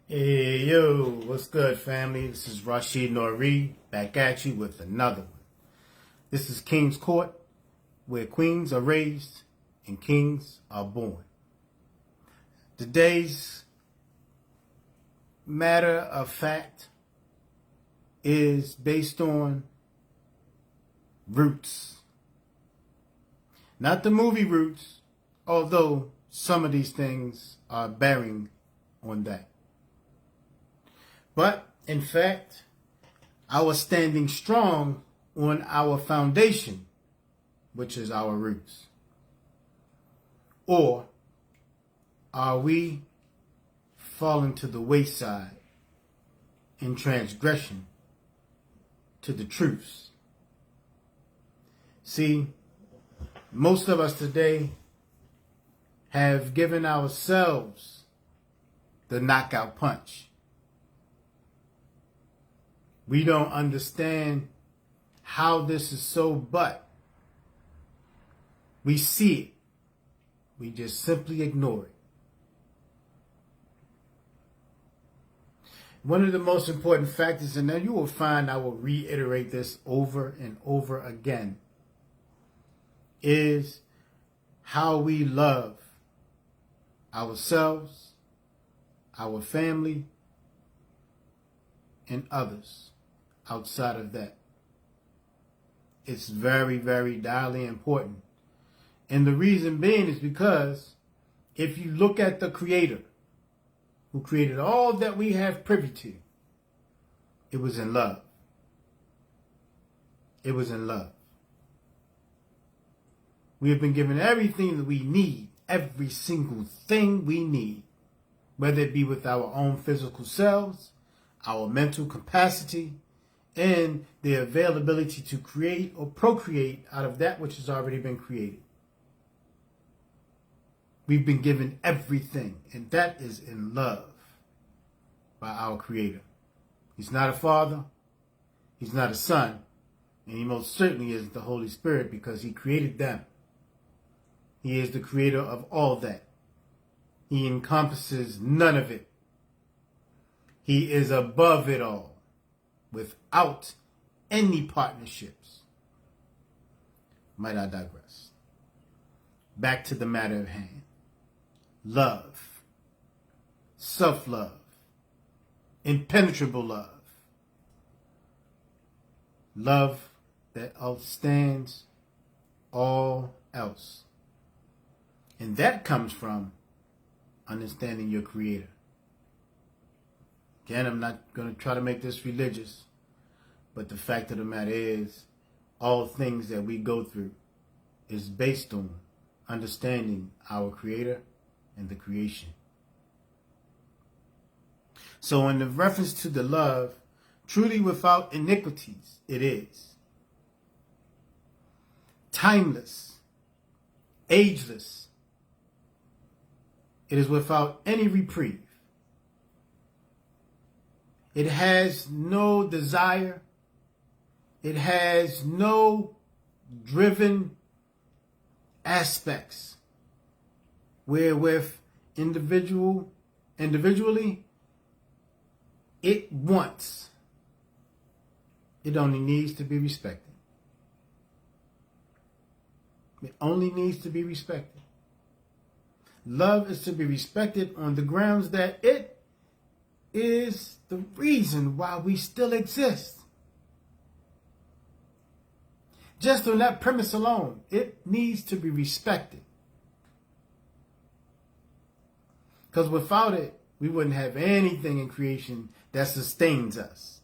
Hey, yo, what's good, family? This is Rashid Nori back at you with another one. This is King's Court, where queens are raised and kings are born. Today's matter of fact is based on Roots. Not the movie Roots, although some of these things are bearing on that. But, in fact, I was standing strong on our foundation, which is our roots. Or are we falling to the wayside in transgression to the truths? See, most of us today have given ourselves the knockout punch. We don't understand how this is so, but we see it. We just simply ignore it. One of the most important factors, and then you will find I will reiterate this over and over again, is how we love ourselves, our family, and others outside of that. It's very, very vitally important. And the reason being is because if you look at the Creator who created all that we have privy to, it was in love. It was in love. We have been given everything that we need, every single thing we need, whether it be with our own physical selves, our mental capacity, and the availability to create or procreate out of that which has already been created. We've been given everything, and that is in love by our Creator. He's not a father, he's not a son, and he most certainly isn't the Holy Spirit because he created them. He is the creator of all that. He encompasses none of it. He is above it all, without any partnerships. Might I digress? Back to the matter at hand. Love. Self-love. Impenetrable love. Love that outstands all else. And that comes from understanding your Creator. Again, I'm not going to try to make this religious, but the fact of the matter is, all things that we go through is based on understanding our Creator and the creation. So in the reference to the love, truly without iniquities, it is. Timeless, ageless. It is without any reprieve. It has no desire. It has no driven aspects wherewith individually it wants. It only needs to be respected. It only needs to be respected. Love is to be respected on the grounds that it is the reason why we still exist. Just on that premise alone, it needs to be respected. Because without it, we wouldn't have anything in creation that sustains us.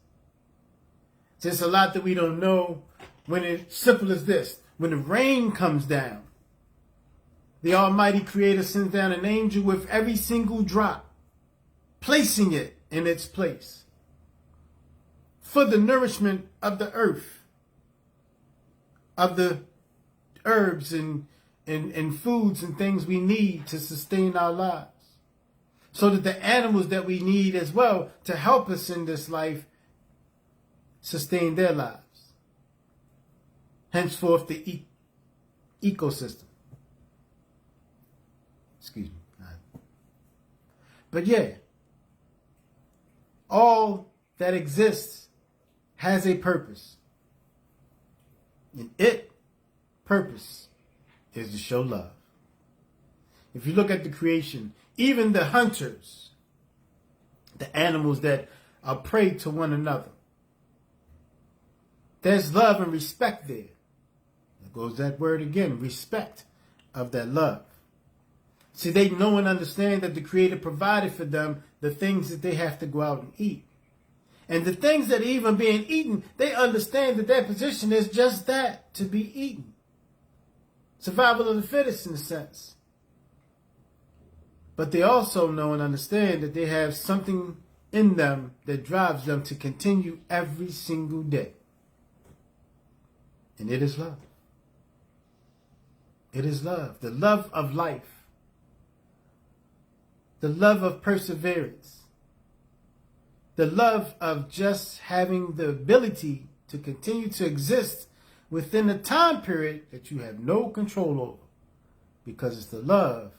Just a lot that we don't know when it's simple as this. When the rain comes down, the Almighty Creator sends down an angel with every single drop, placing it in its place for the nourishment of the earth, of the herbs and foods and things we need to sustain our lives, so that the animals that we need as well to help us in this life sustain their lives. Henceforth, the ecosystem. Excuse me. But yeah, All that exists has a purpose. And purpose is to show love. If you look at the creation, even the hunters, the animals that are prey to one another, there's love and respect there. There goes that word again, respect of that love. See, they know and understand that the Creator provided for them the things that they have to go out and eat. And the things that are even being eaten, they understand that their position is just that, to be eaten. Survival of the fittest in a sense. But they also know and understand that they have something in them that drives them to continue every single day. And it is love. It is love. The love of life. The love of perseverance. The love of just having the ability to continue to exist within a time period that you have no control over. Because it's the love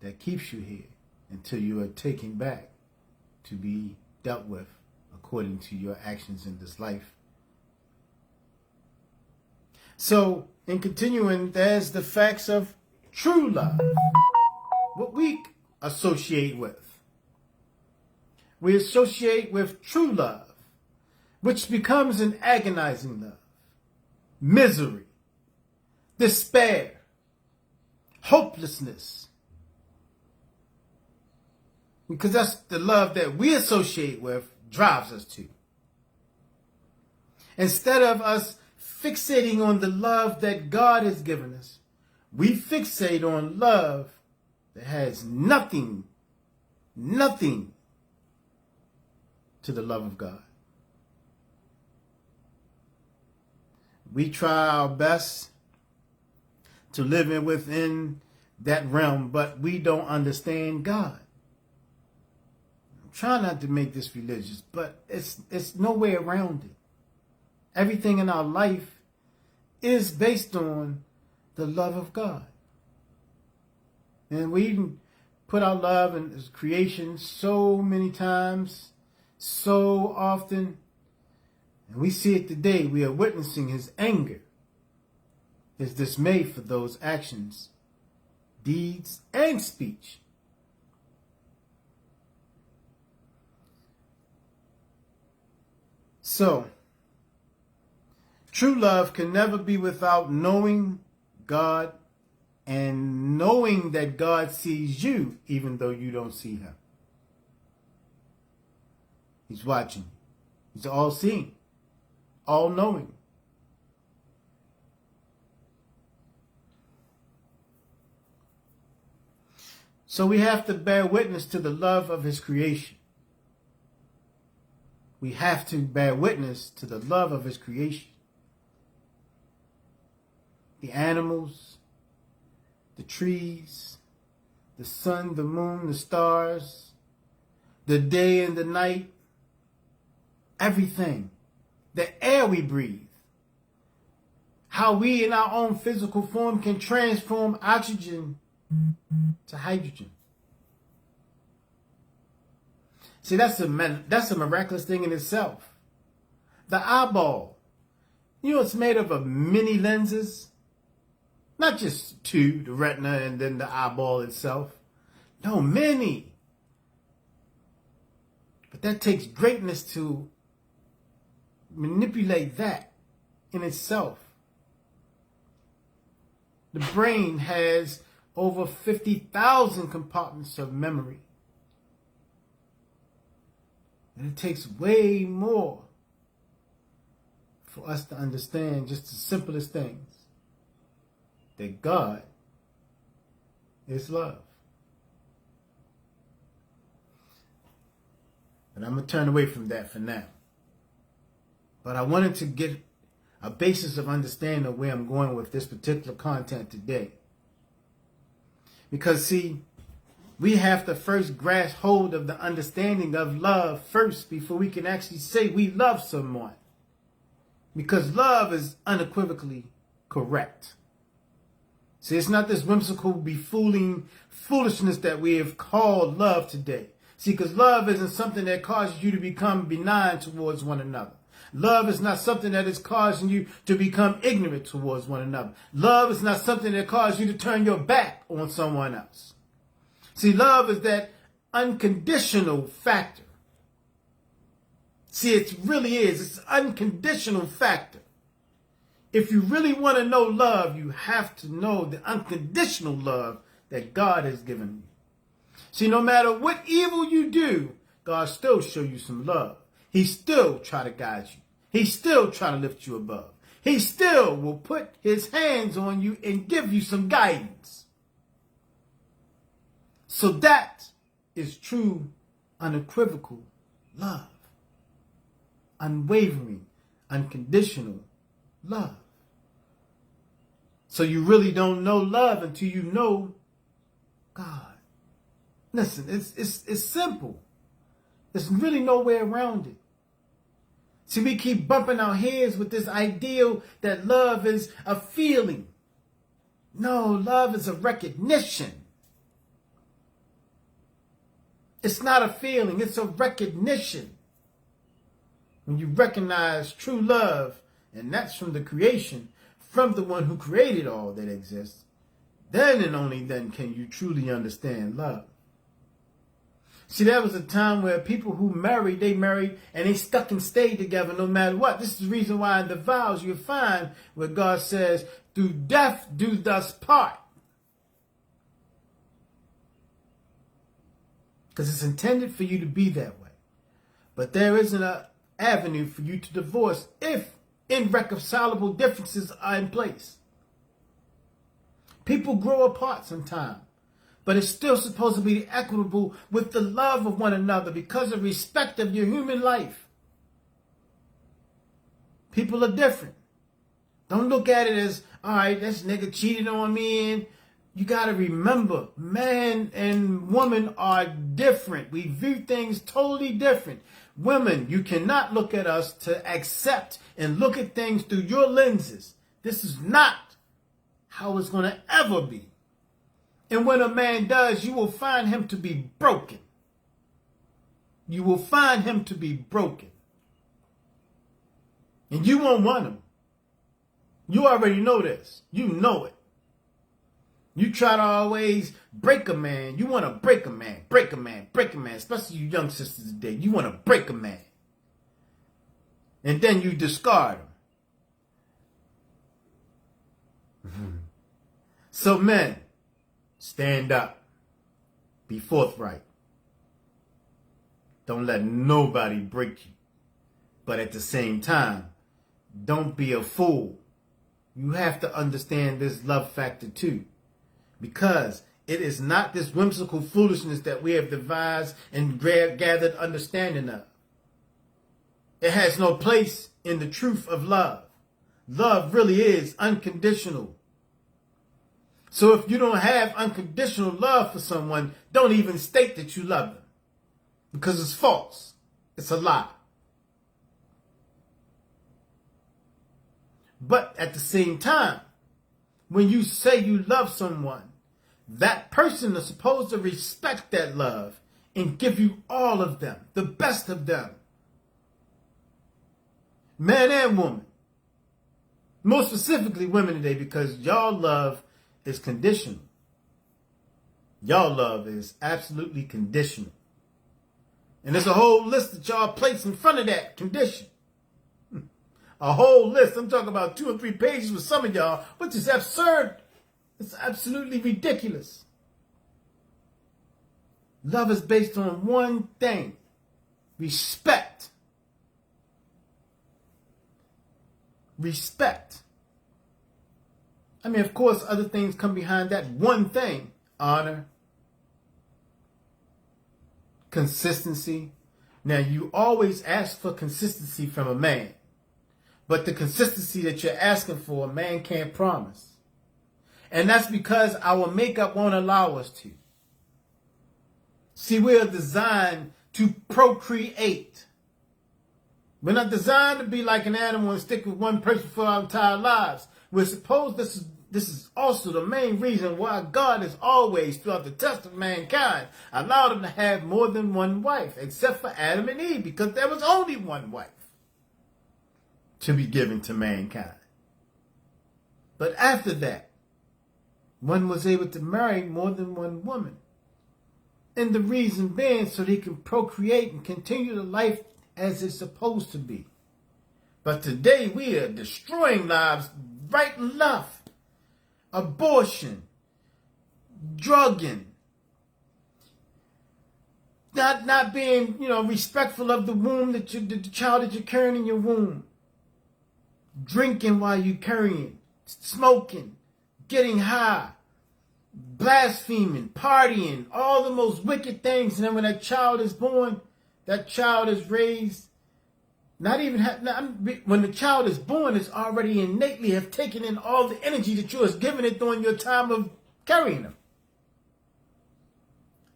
that keeps you here until you are taken back to be dealt with according to your actions in this life. So, in continuing, there's the facts of true love. What we associate with. We associate with true love, which becomes an agonizing love, misery, despair, hopelessness. Because that's the love that we associate with drives us to. Instead of us fixating on the love that God has given us, we fixate on love that has nothing to the love of God. We try our best to live within that realm, but we don't understand God. I'm trying not to make this religious, but it's no way around it. Everything in our life is based on the love of God. And we even put our love in His creation so many times, so often. And we see it today. We are witnessing His anger, His dismay for those actions, deeds, and speech. So, true love can never be without knowing God and knowing that God sees you even though you don't see Him. He's watching. He's all-seeing, all-knowing. So we have to bear witness to the love of His creation. We have to bear witness to the love of His creation. The animals, the trees, the sun, the moon, the stars, the day and the night, everything, the air we breathe, how we in our own physical form can transform oxygen to hydrogen. See, that's a miraculous thing in itself. The eyeball, you know, it's made up of many lenses. Not just two, the retina and then the eyeball itself. No, many. But that takes greatness to manipulate that in itself. The brain has over 50,000 compartments of memory. And it takes way more for us to understand just the simplest things. That God is love. And I'm going to turn away from that for now. But I wanted to get a basis of understanding of where I'm going with this particular content today. Because, see, we have to first grasp hold of the understanding of love first before we can actually say we love someone. Because love is unequivocally correct. See, it's not this whimsical, befooling foolishness that we have called love today. See, because love isn't something that causes you to become benign towards one another. Love is not something that is causing you to become ignorant towards one another. Love is not something that causes you to turn your back on someone else. See, love is that unconditional factor. See, it really is. It's an unconditional factor. If you really want to know love, you have to know the unconditional love that God has given you. See, no matter what evil you do, God still show you some love. He still try to guide you. He still try to lift you above. He still will put his hands on you and give you some guidance. So that is true, unequivocal love. Unwavering, unconditional love. So you really don't know love until you know God. Listen, it's simple. There's really no way around it. See, we keep bumping our heads with this ideal that love is a feeling. No, love is a recognition. It's not a feeling, it's a recognition. When you recognize true love, and that's from the creation, from the one who created all that exists, then and only then can you truly understand love. See, there was a time where people who married, they married and they stuck and stayed together no matter what. This is the reason why in the vows you find where God says, through death do thus part. Because it's intended for you to be that way. But there isn't an avenue for you to divorce if irreconcilable differences are in place. People grow apart sometimes. But it's still supposed to be equitable with the love of one another because of respect of your human life. People are different. Don't look at it as, all right, this nigga cheated on me. And you got to remember, man and woman are different. We view things totally different. Women, you cannot look at us to accept and look at things through your lenses. This is not how it's going to ever be. And when a man does, you will find him to be broken. You will find him to be broken. And you won't want him. You already know this. You know it. You try to always break a man. You want to break a man, break a man, break a man. Especially you young sisters today. You want to break a man. And then you discard him. So men, stand up. Be forthright. Don't let nobody break you. But at the same time, don't be a fool. You have to understand this love factor too. Because it is not this whimsical foolishness that we have devised and gathered understanding of. It has no place in the truth of love. Love really is unconditional. So if you don't have unconditional love for someone, don't even state that you love them. Because it's false. It's a lie. But at the same time, when you say you love someone, that person is supposed to respect that love and give you all of them, the best of them. Man and woman. Most specifically women today, because y'all love is conditional. Y'all love is absolutely conditional. And there's a whole list that y'all place in front of that condition. A whole list. I'm talking about 2 or 3 pages with some of y'all, which is absurd. It's absolutely ridiculous. Love is based on one thing. Respect. Respect. I mean, of course, other things come behind that one thing. Honor. Consistency. Now, you always ask for consistency from a man. But the consistency that you're asking for, a man can't promise. And that's because our makeup won't allow us to. See, we are designed to procreate. We're not designed to be like an animal and stick with one person for our entire lives. We're supposed, this this is also the main reason why God has always, throughout the test of mankind, allowed them to have more than one wife, except for Adam and Eve, because there was only one wife to be given to mankind. But after that, one was able to marry more than one woman. And the reason being so they can procreate and continue the life as it's supposed to be. But today we are destroying lives right and left. Abortion, drugging, not being, respectful of the womb the child that you're carrying in your womb. Drinking while you're carrying, smoking, getting high, blaspheming, partying, all the most wicked things. And then when that child is born, that child is raised. When the child is born, it's already innately have taken in all the energy that you has given it during your time of carrying them.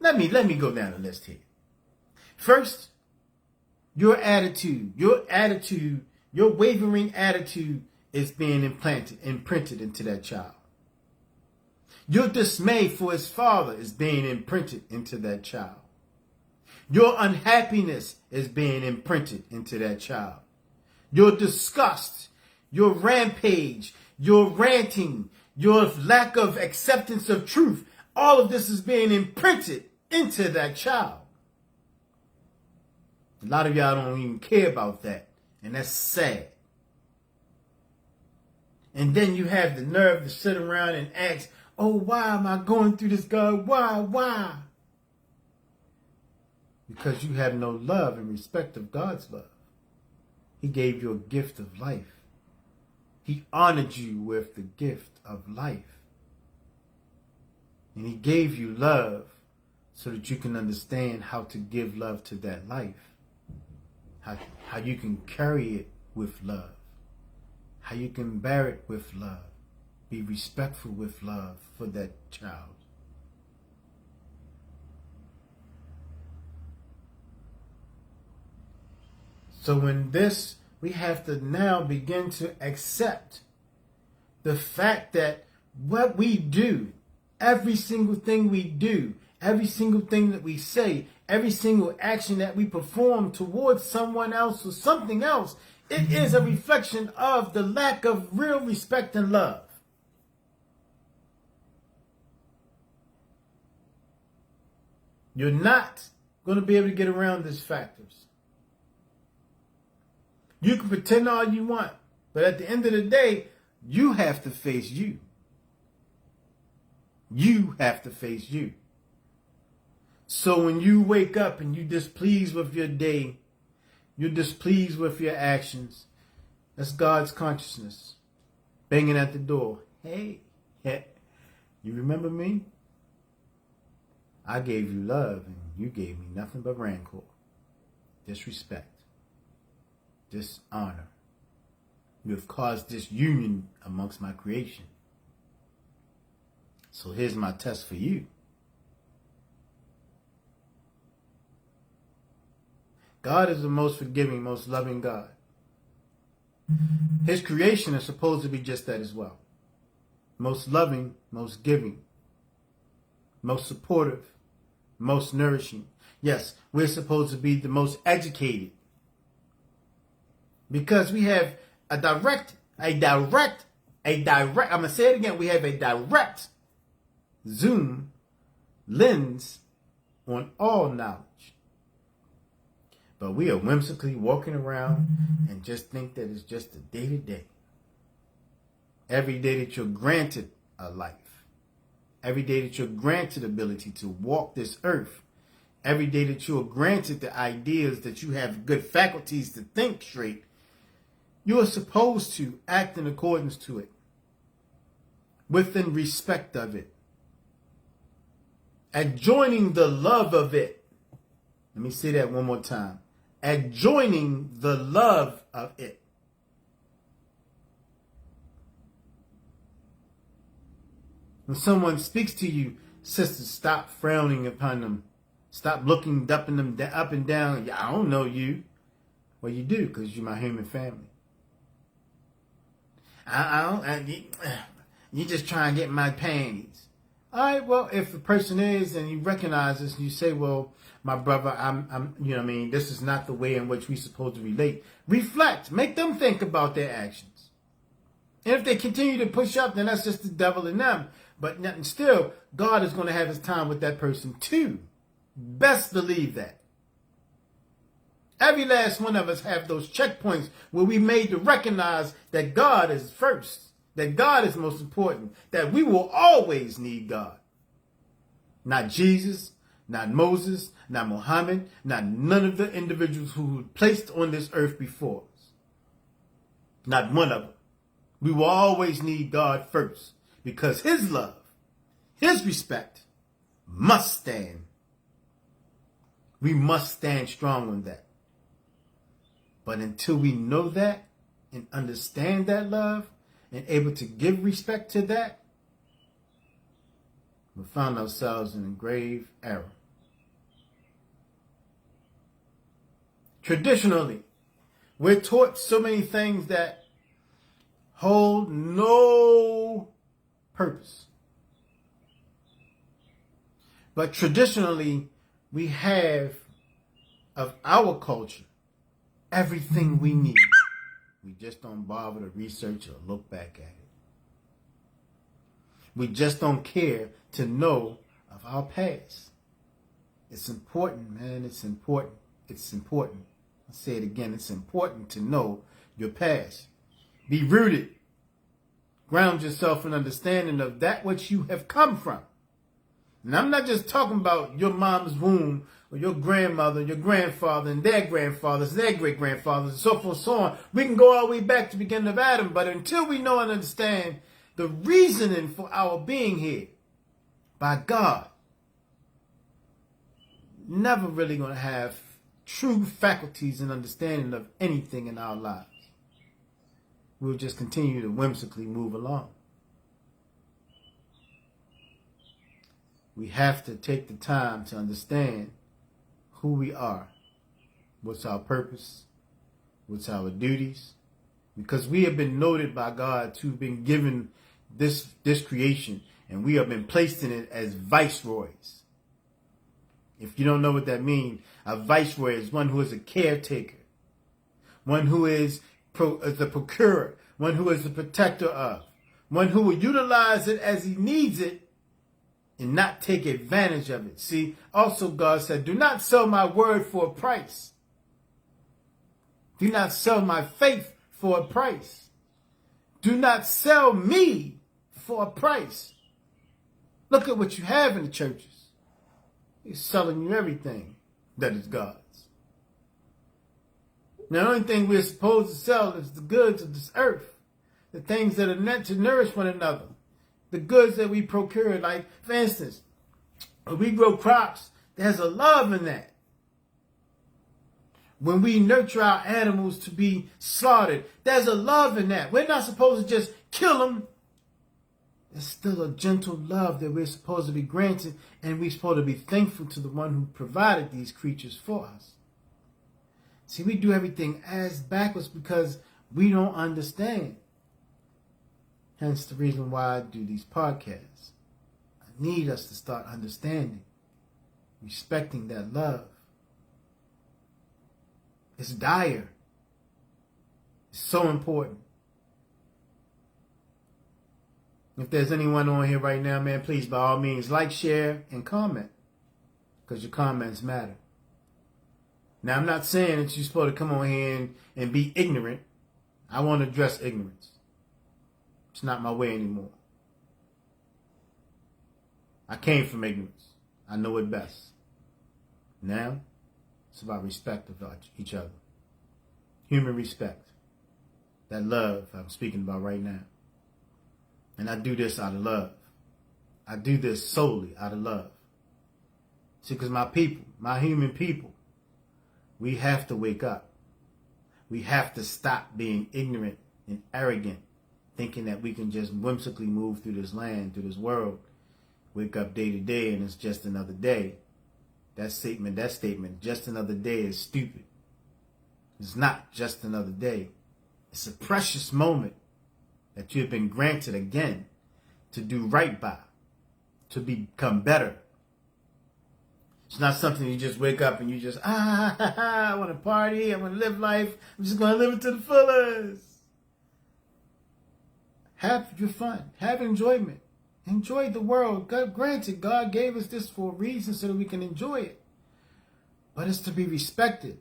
Let me go down the list here. First, your wavering attitude is being imprinted into that child. Your dismay for his father is being imprinted into that child. Your unhappiness is being imprinted into that child. Your disgust, your rampage, your ranting, your lack of acceptance of truth, all of this is being imprinted into that child. A lot of y'all don't even care about that, and that's sad. And then you have the nerve to sit around and ask, oh, why am I going through this, God? Why? Because you have no love and respect of God's love. He gave you a gift of life. He honored you with the gift of life. And he gave you love so that you can understand how to give love to that life. How you can carry it with love. How you can bear it with love. Be respectful with love for that child. So in this, we have to now begin to accept the fact that what we do, every single thing we do, every single thing that we say, every single action that we perform towards someone else or something else, it is a reflection of the lack of real respect and love. You're not going to be able to get around these factors. You can pretend all you want, but at the end of the day, you have to face you. You have to face you. So when you wake up and you're displeased with your day, you're displeased with your actions, that's God's consciousness banging at the door. Hey, you remember me? I gave you love and you gave me nothing but rancor, disrespect, dishonor. You have caused disunion amongst my creation. So here's my test for you. God is the most forgiving, most loving God. His creation is supposed to be just that as well. Most loving, most giving, most supportive, most nourishing. Yes, we're supposed to be the most educated. Because we have I'm going to say it again, we have a direct zoom lens on all knowledge. But we are whimsically walking around and just think that it's just a day-to-day. Every day that you're granted a life. Every day that you're granted ability to walk this earth. Every day that you're granted the ideas that you have good faculties to think straight. You are supposed to act in accordance to it. Within respect of it. Adjoining the love of it. Let me say that one more time. Adjoining the love of it. When someone speaks to you, sisters, stop frowning upon them. Stop looking up and down. Yeah, I don't know you. Well, you do, because you're my human family. You just try and get my panties. All right, well, if the person is and you recognize this and you say, well, my brother, I'm, you know what I mean, this is not the way in which we're supposed to relate. Reflect. Make them think about their actions. And if they continue to push up, then that's just the devil in them. But still, God is going to have his time with that person too. Best believe that. Every last one of us have those checkpoints where we made to recognize that God is first. That God is most important. That we will always need God. Not Jesus, not Moses, not Muhammad, not none of the individuals who were placed on this earth before us. Not one of them. We will always need God first. Because his love, his respect must stand. We must stand strong on that. But until we know that and understand that love and able to give respect to that, we found ourselves in a grave error. Traditionally, we're taught so many things that hold no purpose. But traditionally, we have of our culture everything we need. We just don't bother to research or look back at it. We just don't care to know of our past. It's important, man. It's important. It's important. I'll say it again. It's important to know your past. Be rooted. Ground yourself in understanding of that which you have come from. And I'm not just talking about your mom's womb or your grandmother, your grandfather, and their grandfathers, their great-grandfathers, and so forth and so on. We can go all the way back to the beginning of Adam, but until we know and understand the reasoning for our being here by God, never really going to have true faculties and understanding of anything in our lives. We'll just continue to whimsically move along. We have to take the time to understand who we are, what's our purpose, what's our duties, because we have been noted by God to have been given this creation, and we have been placed in it as viceroys. If you don't know what that means, a viceroy is one who is a caretaker, one who is the procurer, one who is the protector of, one who will utilize it as he needs it and not take advantage of it. See, also God said, do not sell my word for a price. Do not sell my faith for a price. Do not sell me for a price. Look at what you have in the churches. He's selling you everything that is God's. Now, the only thing we're supposed to sell is the goods of this earth, the things that are meant to nourish one another, the goods that we procure. Like, for instance, when we grow crops, there's a love in that. When we nurture our animals to be slaughtered, there's a love in that. We're not supposed to just kill them. There's still a gentle love that we're supposed to be granted, and we're supposed to be thankful to the one who provided these creatures for us. See, we do everything as backwards because we don't understand. Hence the reason why I do these podcasts. I need us to start understanding, respecting that love. It's dire. It's so important. If there's anyone on here right now, man, please, by all means, like, share, and comment. Because your comments matter. Now, I'm not saying that you're supposed to come on here and be ignorant. I want to address ignorance. It's not my way anymore. I came from ignorance. I know it best. Now, it's about respect of each other. Human respect. That love I'm speaking about right now. And I do this out of love. I do this solely out of love. See, because my people, my human people, we have to wake up. We have to stop being ignorant and arrogant, thinking that we can just whimsically move through this land, through this world, wake up day to day, and it's just another day. That statement, just another day, is stupid. It's not just another day. It's a precious moment that you have been granted again to do right by, to become better. It's not something you just wake up and you just, I want to party, I want to live life, I'm just going to live it to the fullest. Have your fun, have enjoyment, enjoy the world. Granted, God gave us this for a reason so that we can enjoy it. But it's to be respected,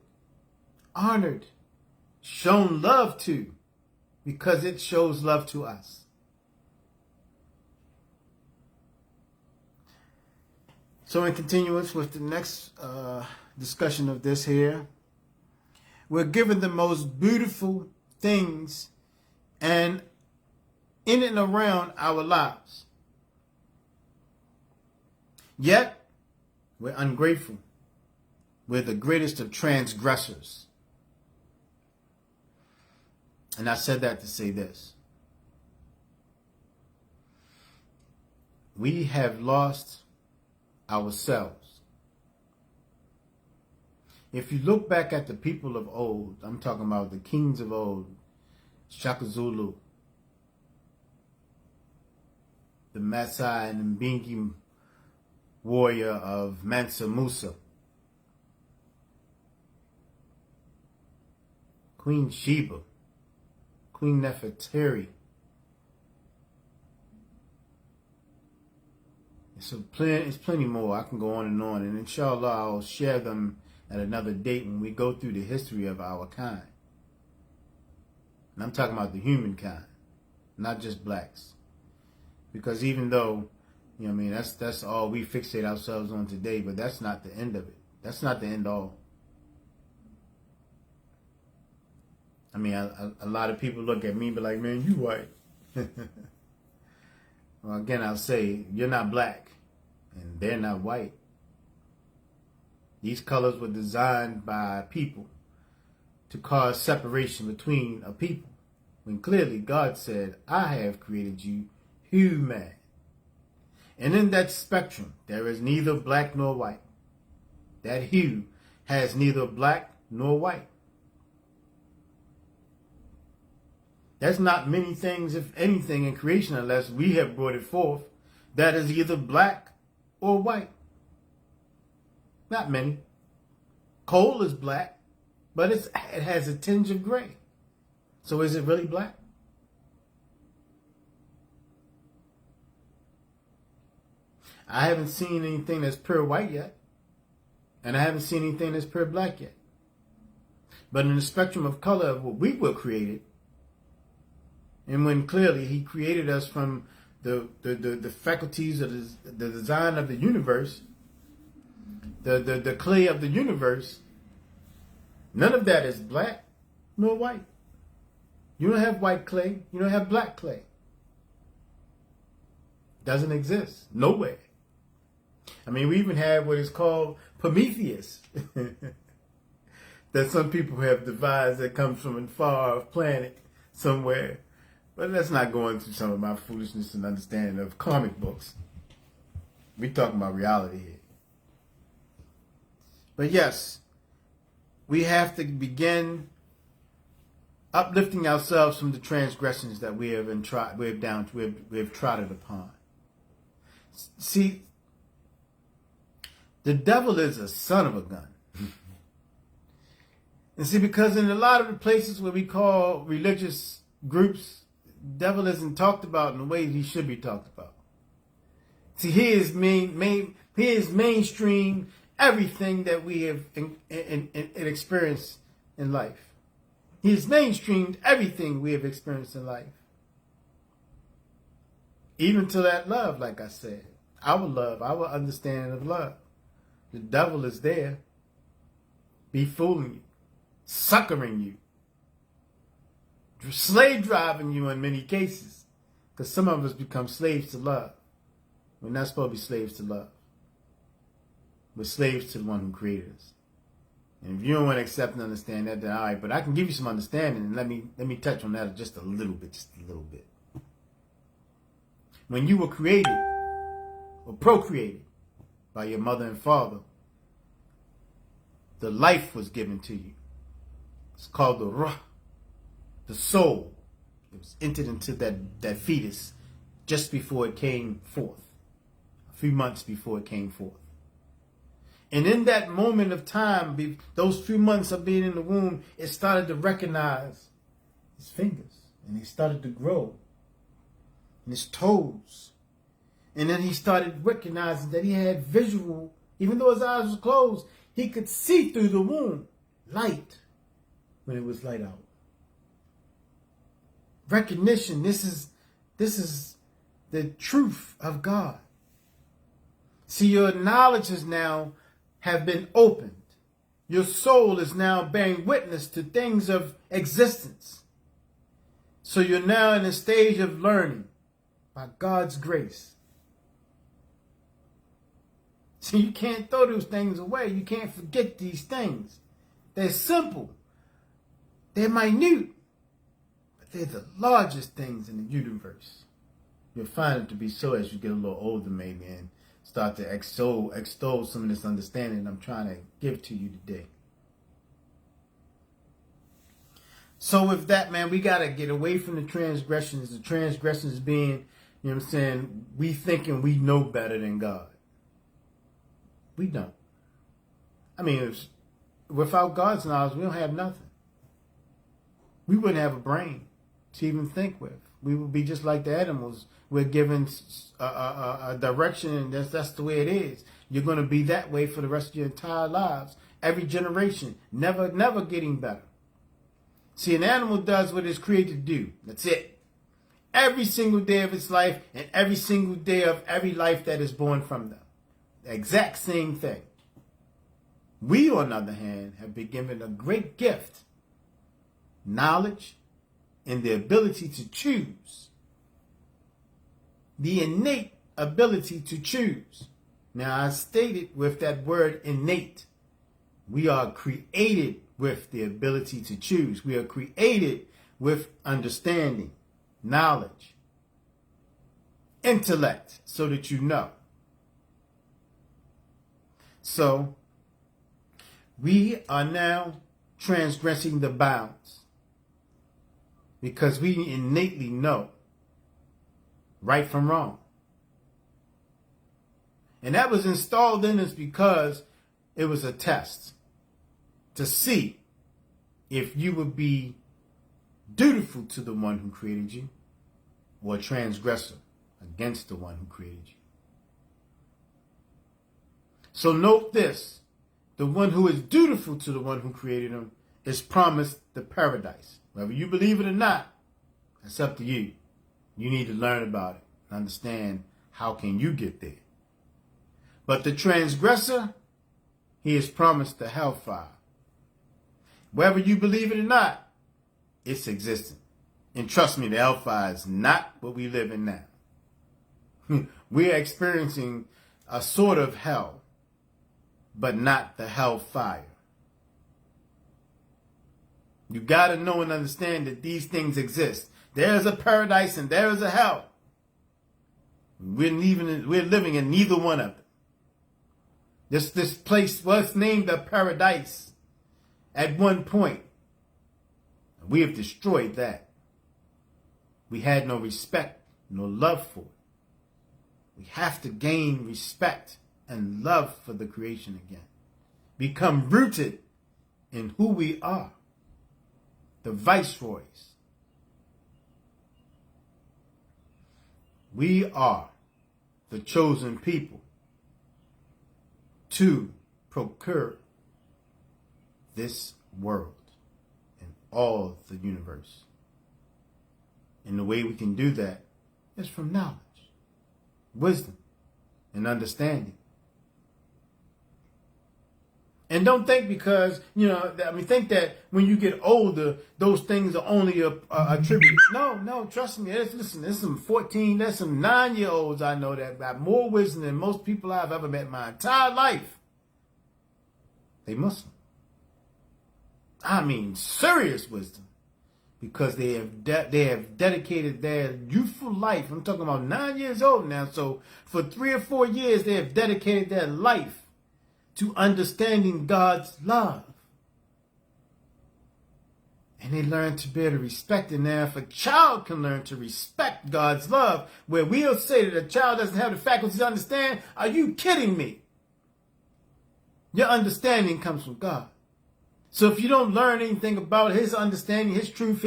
honored, shown love to, because it shows love to us. So in continuance with the next discussion of this here, we're given the most beautiful things and in and around our lives. Yet, we're ungrateful. We're the greatest of transgressors. And I said that to say this. We have lost ourselves. If you look back at the people of old, I'm talking about the kings of old, Shaka Zulu, the Maasai and Mbingi warrior of Mansa Musa, Queen Sheba, Queen Nefertari. It's plenty more. I can go on, and inshallah I'll share them at another date when we go through the history of our kind. And I'm talking about the humankind, not just blacks. Because even though, that's all we fixate ourselves on today, but that's not the end of it. That's not the end all. A lot of people look at me and be like, man, you white. Well, again, I'll say, you're not black, and they're not white. These colors were designed by people to cause separation between a people, when clearly God said, I have created you human. And in that spectrum, there is neither black nor white. That hue has neither black nor white. There's not many things, if anything, in creation, unless we have brought it forth, that is either black or white. Not many. Coal is black, but it has a tinge of gray. So is it really black? I haven't seen anything that's pure white yet. And I haven't seen anything that's pure black yet. But in the spectrum of color of what we were created, and when clearly he created us from the faculties of the design of the universe, the clay of the universe, none of that is black nor white. You don't have white clay. You don't have black clay. Doesn't exist. Nowhere. We even have what is called Prometheus. That some people have devised that comes from a far-off planet somewhere. But let's not go into some of my foolishness and understanding of comic books. We're talking about reality here. But yes, we have to begin uplifting ourselves from the transgressions that we have trodden upon. See, the devil is a son of a gun. And see, because in a lot of the places where we call religious groups, devil isn't talked about in the way he should be talked about. See, he is mainstream everything that we have experienced in life. He has mainstreamed everything we have experienced in life. Even to that love, like I said. Our love, our understanding of love. The devil is there, befooling you, suckering you, slave driving you in many cases. Because some of us become slaves to love. We're not supposed to be slaves to love. We're slaves to the one who created us. And if you don't want to accept and understand that, then all right. But I can give you some understanding, and let me touch on that just a little bit. When you were created or procreated by your mother and father, the life was given to you. It's called the ruh, the soul. It was entered into that fetus just before it came forth, a few months before it came forth. And in that moment of time, those few months of being in the womb, it started to recognize his fingers, and they started to grow, and his toes. And then he started recognizing that he had visual, even though his eyes were closed, he could see through the womb light when it was light out. Recognition, this is the truth of God. See, your knowledge is now have been opened. Your soul is now bearing witness to things of existence. So you're now in a stage of learning by God's grace. See, you can't throw those things away. You can't forget these things. They're simple. They're minute. But they're the largest things in the universe. You'll find it to be so as you get a little older, maybe, and start to extol some of this understanding I'm trying to give to you today. So with that, man, we got to get away from the transgressions. The transgressions being, you know what I'm saying, we thinking we know better than God. We don't. I mean, without God's knowledge, we don't have nothing. We wouldn't have a brain to even think with. We would be just like the animals. We're given a direction, and that's the way it is. You're going to be that way for the rest of your entire lives. Every generation, never getting better. See, an animal does what it's created to do. That's it. Every single day of its life, and every single day of every life that is born from them. The exact same thing. We, on the other hand, have been given a great gift. Knowledge and the ability to choose. The innate ability to choose. Now, I stated with that word innate. We are created with the ability to choose. We are created with understanding, knowledge, intellect, so that you know. So, we are now transgressing the bounds because we innately know right from wrong. And that was installed in us because it was a test to see if you would be dutiful to the one who created you or a transgressor against the one who created you. So note this, the one who is dutiful to the one who created him is promised the paradise. Whether you believe it or not, that's up to you. You need to learn about it and understand how can you get there. But the transgressor, he is promised the hellfire. Whether you believe it or not, it's existing. And trust me, the hellfire is not what we live in now. We are experiencing a sort of hell, but not the hellfire. You got to know and understand that these things exist. There is a paradise and there is a hell. We're living in neither one of them. This place was named a paradise at one point. We have destroyed that. We had no respect, no love for it. We have to gain respect and love for the creation again. Become rooted in who we are. The viceroys. We are the chosen people to procure this world and all the universe. And the way we can do that is from knowledge, wisdom, and understanding. And don't think because, think that when you get older, those things are only attributed. No, trust me. Listen, there's some 9-year-olds I know that got more wisdom than most people I've ever met in my entire life. They Muslim. I mean, serious wisdom. Because they have dedicated their youthful life. I'm talking about 9 years old now. So for 3 or 4 years, they have dedicated their life to understanding God's love. And they learn to be able to respect it. Now, if a child can learn to respect God's love, where we'll say that a child doesn't have the faculty to understand, are you kidding me? Your understanding comes from God. So if you don't learn anything about his understanding, his truth,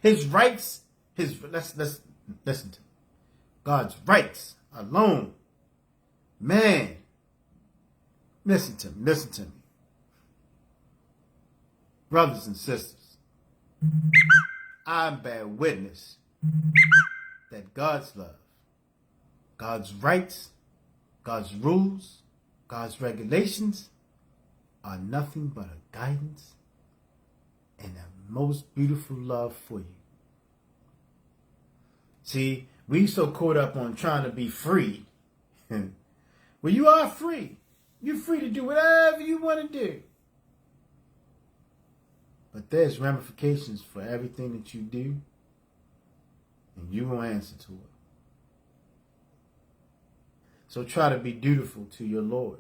his rights, let's listen to me. God's rights alone. Man, listen to me. Brothers and sisters, I bear witness that God's love, God's rights, God's rules, God's regulations are nothing but a guidance and a most beautiful love for you. See, we so caught up on trying to be free. Well, you are free. You're free to do whatever you want to do. But there's ramifications for everything that you do, and you will answer to it. So try to be dutiful to your Lord.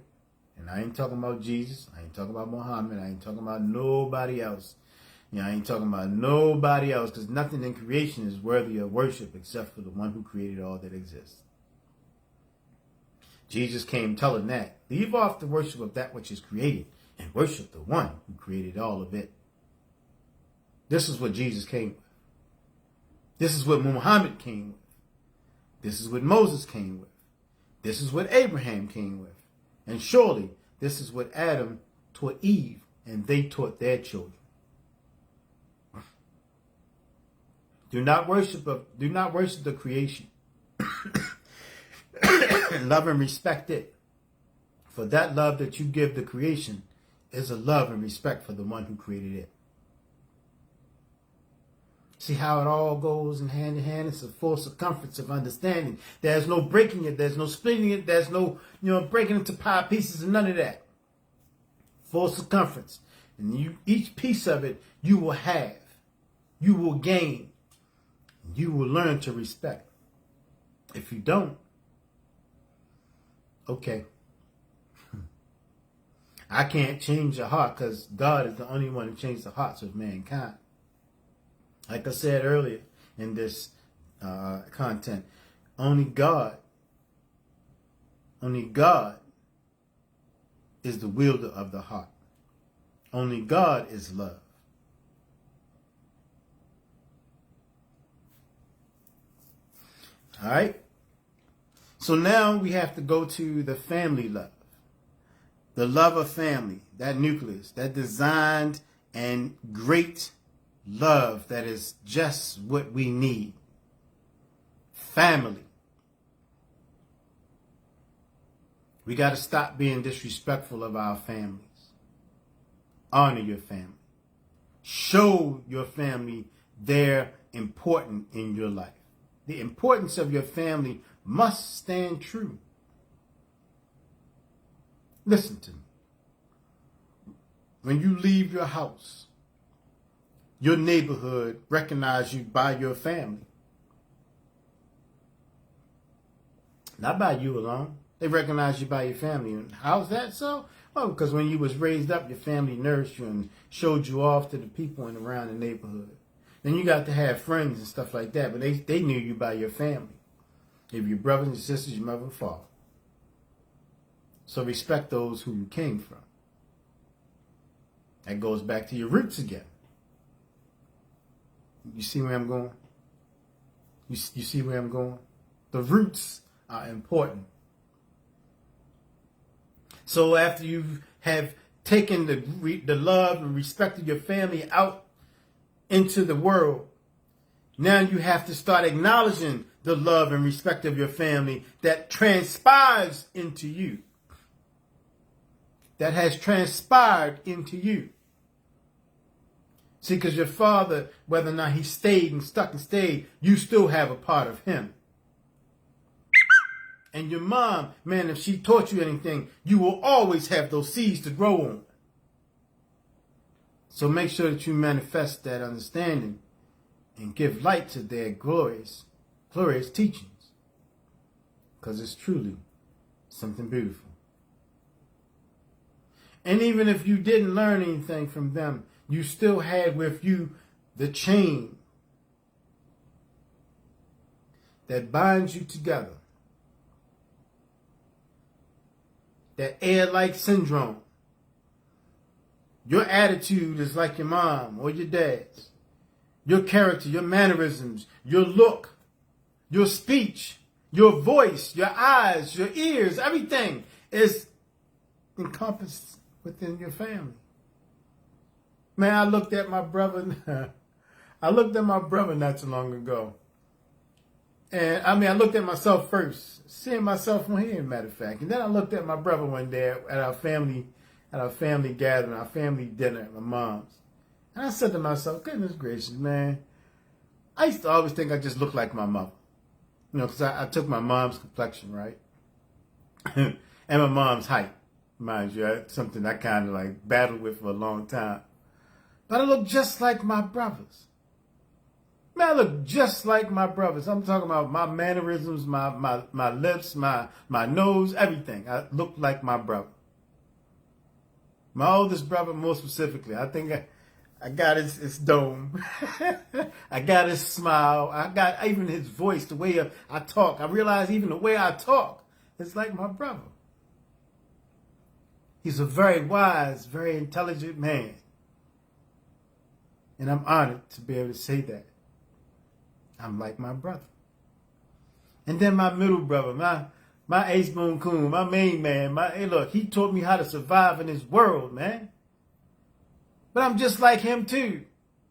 And I ain't talking about Jesus. I ain't talking about Muhammad. I ain't talking about nobody else. I ain't talking about nobody else, because nothing in creation is worthy of worship except for the one who created all that exists. Jesus came telling that. Leave off the worship of that which is created and worship the one who created all of it. This is what Jesus came with. This is what Muhammad came with. This is what Moses came with. This is what Abraham came with. And surely this is what Adam taught Eve, and they taught their children. Do not worship the creation. Love and respect it. For that love that you give the creation is a love and respect for the one who created it. See how it all goes in hand. It's a full circumference of understanding. There's no breaking it. There's no splitting it. There's no, breaking it into pie pieces and none of that. Full circumference. And each piece of it, you will have. You will gain. You will learn to respect. If you don't, okay. I can't change your heart, because God is the only one who changes the hearts of mankind. Like I said earlier in this content, only God is the wielder of the heart. Only God is love. All right? So now we have to go to the family love. The love of family, that nucleus, that designed and great love that is just what we need. Family. We got to stop being disrespectful of our families. Honor your family. Show your family they're important in your life. The importance of your family must stand true. Listen to me. When you leave your house, your neighborhood recognizes you by your family. Not by you alone. They recognize you by your family. And how's that so? Well, because when you was raised up, your family nourished you and showed you off to the people in around the neighborhood. Then you got to have friends and stuff like that, but they knew you by your family. If your brothers and sisters, your mother and father. So respect those who you came from. That goes back to your roots again. You see where I'm going? You see where I'm going? The roots are important. So after you have taken the love and respect of your family out into the world, now you have to start acknowledging the love and respect of your family that transpires into you. That has transpired into you. See, because your father, whether or not he stayed and stuck and stayed, you still have a part of him. And your mom, man, if she taught you anything, you will always have those seeds to grow on. So make sure that you manifest that understanding and give light to their glorious teachings. Because it's truly something beautiful. And even if you didn't learn anything from them, you still had with you the chain that binds you together, that heir-like syndrome. Your attitude is like your mom or your dad's. Your character, your mannerisms, your look, your speech, your voice, your eyes, your ears, everything is encompassed within your family. Man, I looked at my brother. I looked at my brother not too long ago. And I looked at myself first, seeing myself on here, matter of fact. And then I looked at my brother one day at our family gathering, our family dinner at my mom's. And I said to myself, goodness gracious, man, I used to always think I just looked like my mother. You know, because I took my mom's complexion, right? And my mom's height, mind you. That's something I kind of like battled with for a long time. But I look just like my brothers. Man, I look just like my brothers. I'm talking about my mannerisms, my lips, my nose, everything. I look like my brother. My oldest brother, more specifically. I think I got his dome. I got his smile. I got even his voice, the way I talk. I realize even the way I talk is like my brother. He's a very wise, very intelligent man. And I'm honored to be able to say that. I'm like my brother. And then my middle brother, my ace boon coon, my main man, hey look, he taught me how to survive in this world, man. But I'm just like him too.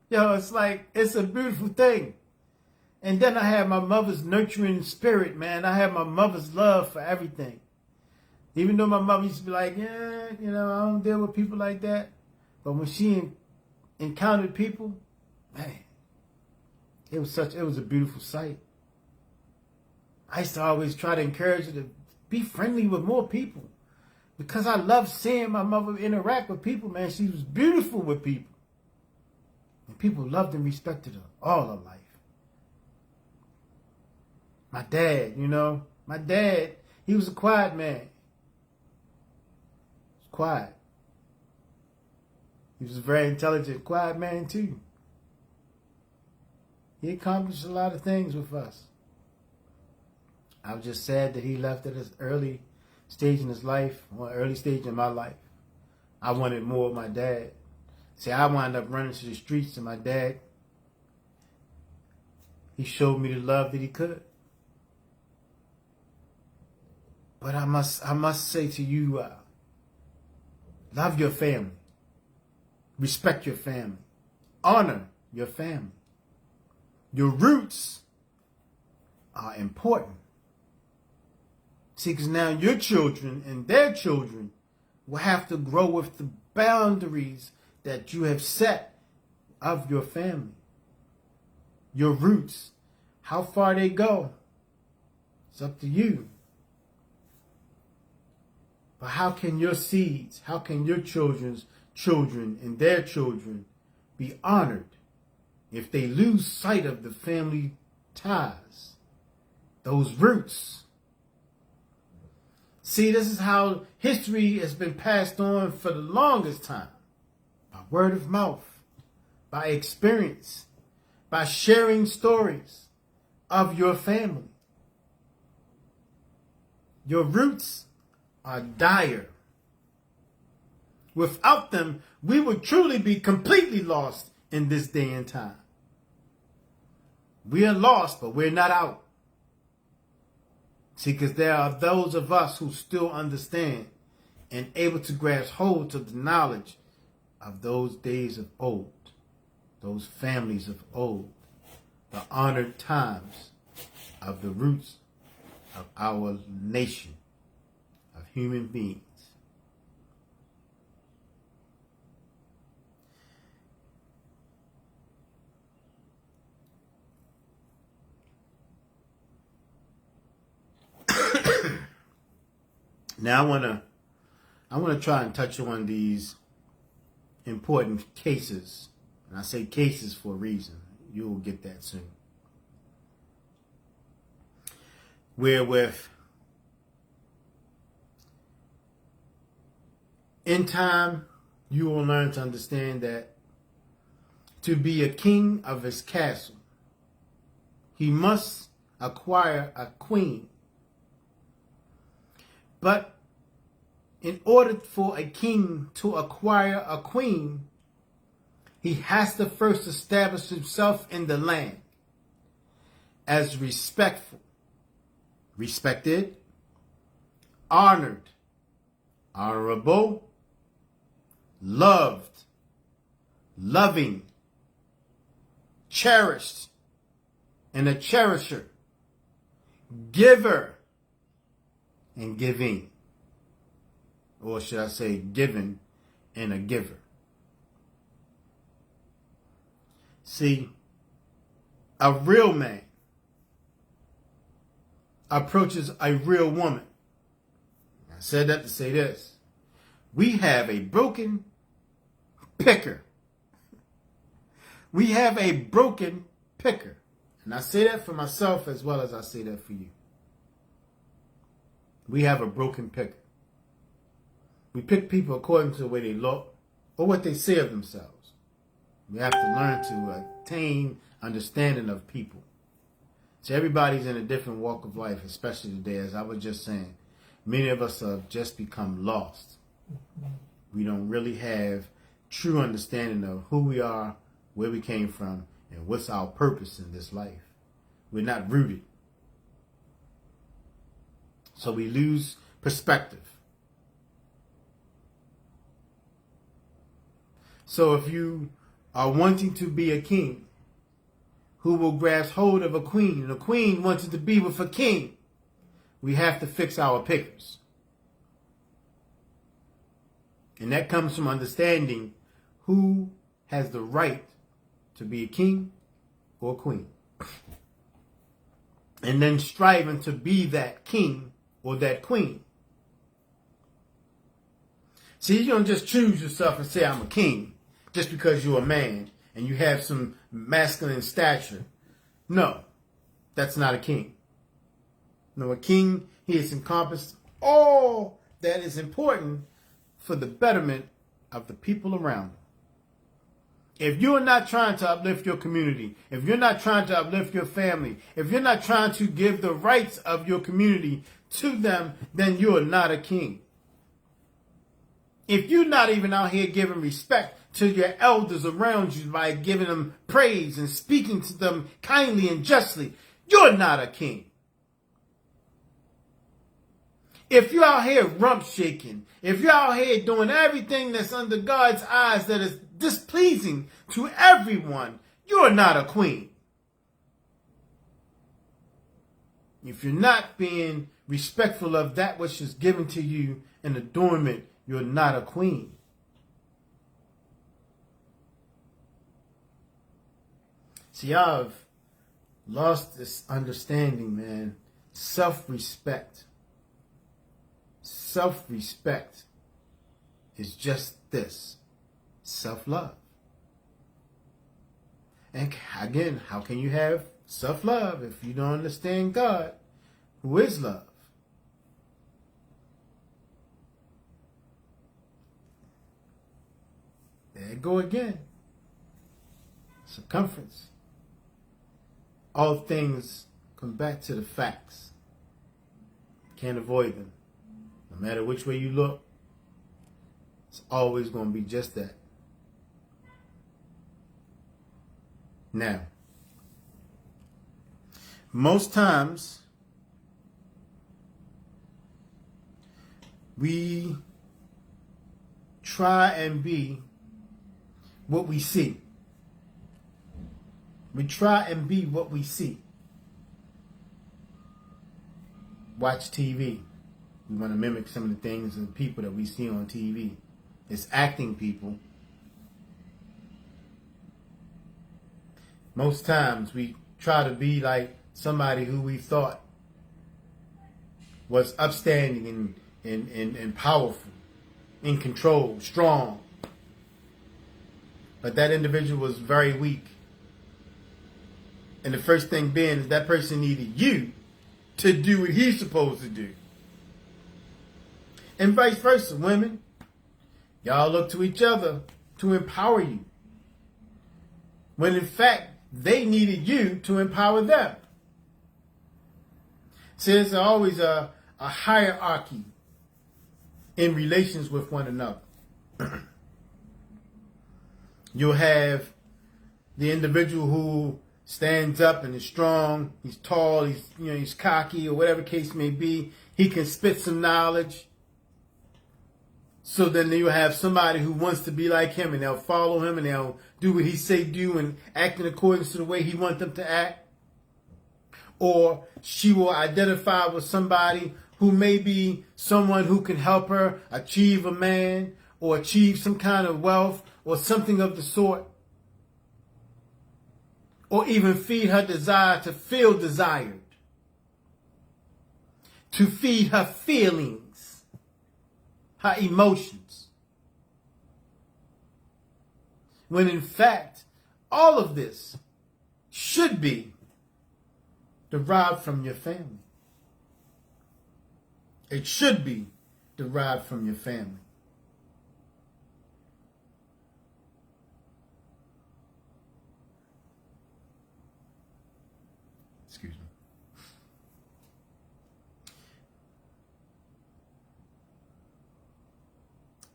Yo, it's a beautiful thing. And then I have my mother's nurturing spirit, man. I have my mother's love for everything. Even though my mother used to be like, yeah, I don't deal with people like that. But when she encountered people, man, it was a beautiful sight. I used to always try to encourage her to be friendly with more people. Because I love seeing my mother interact with people, man. She was beautiful with people. And people loved and respected her all her life. My dad, he was a quiet man. He was quiet. He was a very intelligent, quiet man too. He accomplished a lot of things with us. I was just sad that he left at this early stage in his life, or early stage in my life. I wanted more of my dad. See, I wound up running to the streets, and my dad, he showed me the love that he could. But I must say to you, love your family. Respect your family. Honor your family. Your roots are important. See, because now your children and their children will have to grow with the boundaries that you have set of your family. Your roots. How far they go, it's up to you. But how can your seeds, how can your children's children and their children be honored if they lose sight of the family ties, those roots? See, this is how history has been passed on for the longest time. By word of mouth, by experience, by sharing stories of your family. Your roots are dire. Without them, we would truly be completely lost in this day and time. We are lost, but we're not out. See, because there are those of us who still understand and able to grasp hold to the knowledge of those days of old, those families of old, the honored times of the roots of our nation, of human beings. Now I want to try and touch on these important cases. And I say cases for a reason. You will get that soon. Wherewith in time you will learn to understand that to be a king of his castle, he must acquire a queen. But in order for a king to acquire a queen, he has to first establish himself in the land as respected, honored, honorable, loved, loving, cherished, and a cherisher, giver, and giving. Or should I say given and a giver. See, a real man approaches a real woman. I said that to say this. We have a broken picker. We have a broken picker. And I say that for myself as well as I say that for you. We have a broken picker. We pick people according to the way they look or what they say of themselves. We have to learn to attain understanding of people. So everybody's in a different walk of life, especially today. As I was just saying, many of us have just become lost. We don't really have true understanding of who we are, where we came from, and what's our purpose in this life. We're not rooted. So we lose perspective. So if you are wanting to be a king who will grasp hold of a queen, and a queen wanted to be with a king, we have to fix our pickers. And that comes from understanding who has the right to be a king or a queen. And then striving to be that king or that queen. See, you don't just choose yourself and say, I'm a king, just because you're a man and you have some masculine stature. No, that's not a king. No, a king, he has encompassed all that is important for the betterment of the people around him. If you're not trying to uplift your community, if you're not trying to uplift your family, if you're not trying to give the rights of your community to them, then you're not a king. If you're not even out here giving respect to your elders around you by giving them praise and speaking to them kindly and justly, you're not a king. If you're out here rump shaking, if you're out here doing everything that's under God's eyes that is displeasing to everyone, you're not a queen. If you're not being respectful of that which is given to you in adornment, you're not a queen. See, I've lost this understanding, man. Self-respect. Self-respect is just this. Self-love. And again, how can you have self-love if you don't understand God, who is love? There you go again. Circumference. All things come back to the facts. Can't avoid them. No matter which way you look, it's always going to be just that. Now, most times we try and be what we see. We try and be what we see. Watch TV. We want to mimic some of the things and people that we see on TV. It's acting people. Most times we try to be like somebody who we thought was upstanding and powerful, in control, strong. But that individual was very weak. And the first thing being is that person needed you to do what he's supposed to do. And vice versa, women. Y'all look to each other to empower you. when in fact they needed you to empower them. See, there's always a hierarchy in relations with one another. You'll have the individual who stands up and is strong, he's tall, he's cocky, or whatever case may be. He can spit some knowledge. So then you have somebody who wants to be like him, and they'll follow him, and they'll do what he say do and act in accordance to the way he wants them to act. Or she will identify with somebody who may be someone who can help her achieve a man or achieve some kind of wealth or something of the sort. Or even feed her desire to feel desired. To feed her feelings, her emotions. When in fact, all of this should be derived from your family. It should be derived from your family. Excuse me.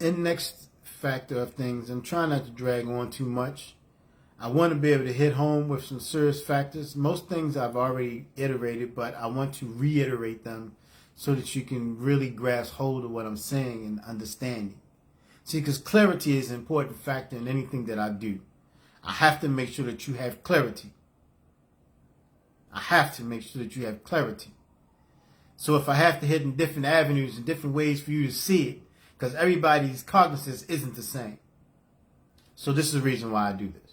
And next factor of things, I'm trying not to drag on too much. I want to be able to hit home with some serious factors. Most things I've already iterated, but I want to reiterate them so that you can really grasp hold of what I'm saying and understanding. See, because clarity is an important factor in anything that I do. I have to make sure that you have clarity. I have to make sure that you have clarity. So if I have to hit in different avenues and different ways for you to see it, because everybody's cognizance isn't the same. So this is the reason why I do this.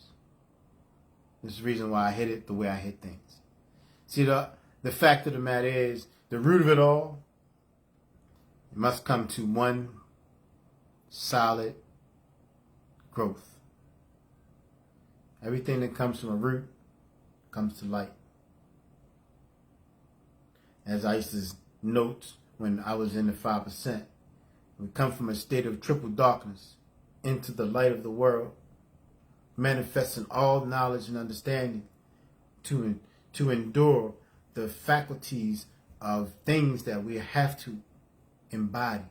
This is the reason why I hit it the way I hit things. See, the fact of the matter is, the root of it all, it must come to one solid growth. Everything that comes from a root comes to light. As I used to note when I was in the 5%, we come from a state of triple darkness into the light of the world, manifesting all knowledge and understanding to endure the faculties of things that we have to embody.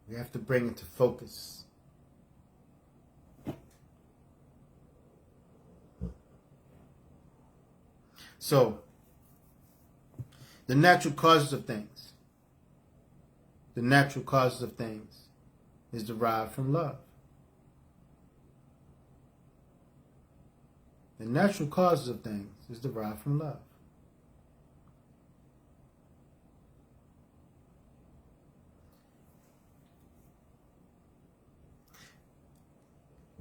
We have to bring into focus. So, the natural causes of things. The natural causes of things is derived from love. The natural causes of things is derived from love.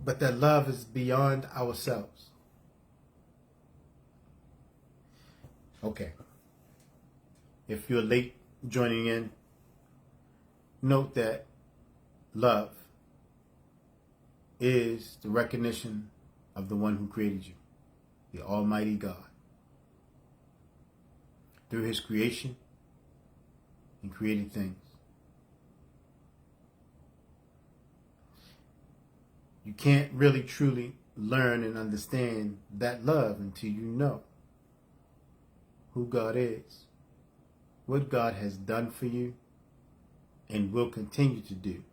But that love is beyond ourselves. Okay. If you're late joining in, note that love is the recognition of the one who created you, the Almighty God. Through his creation and created things. You can't really truly learn and understand that love until you know who God is, what God has done for you, and will continue to do.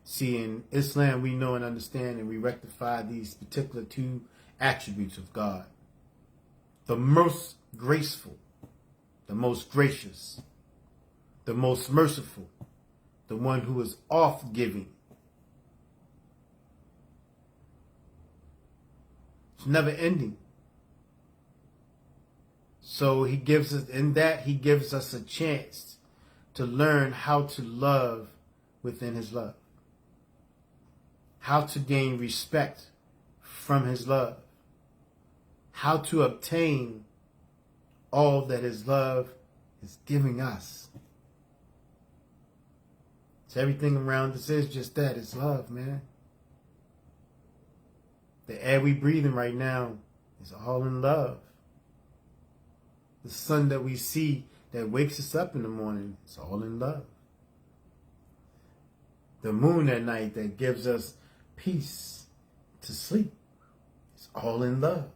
See, in Islam, we know and understand and we rectify these particular two attributes of God. The most graceful, the most gracious, the most merciful, the one who is off-giving. It's never ending. So he gives us, in that he gives us a chance to learn how to love within his love. How to gain respect from his love. How to obtain all that his love is giving us. So everything around us is just that. It's love, man. The air we breathing right now is all in love. The sun that we see that wakes us up in the morning, it's all in love. The moon at night that gives us peace to sleep, it's all in love.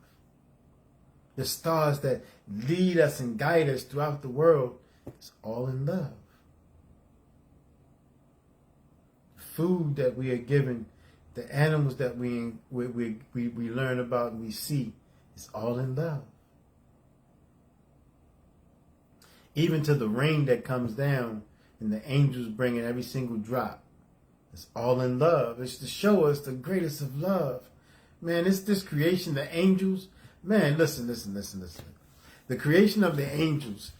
The stars that lead us and guide us throughout the world, it's all in love. The food that we are given, the animals that we learn about and we see, it's all in love. Even to the rain that comes down and the angels bringing every single drop, it's all in love. It's to show us the greatest of love. Man, it's this creation, the angels. Man, listen. The creation of the angels,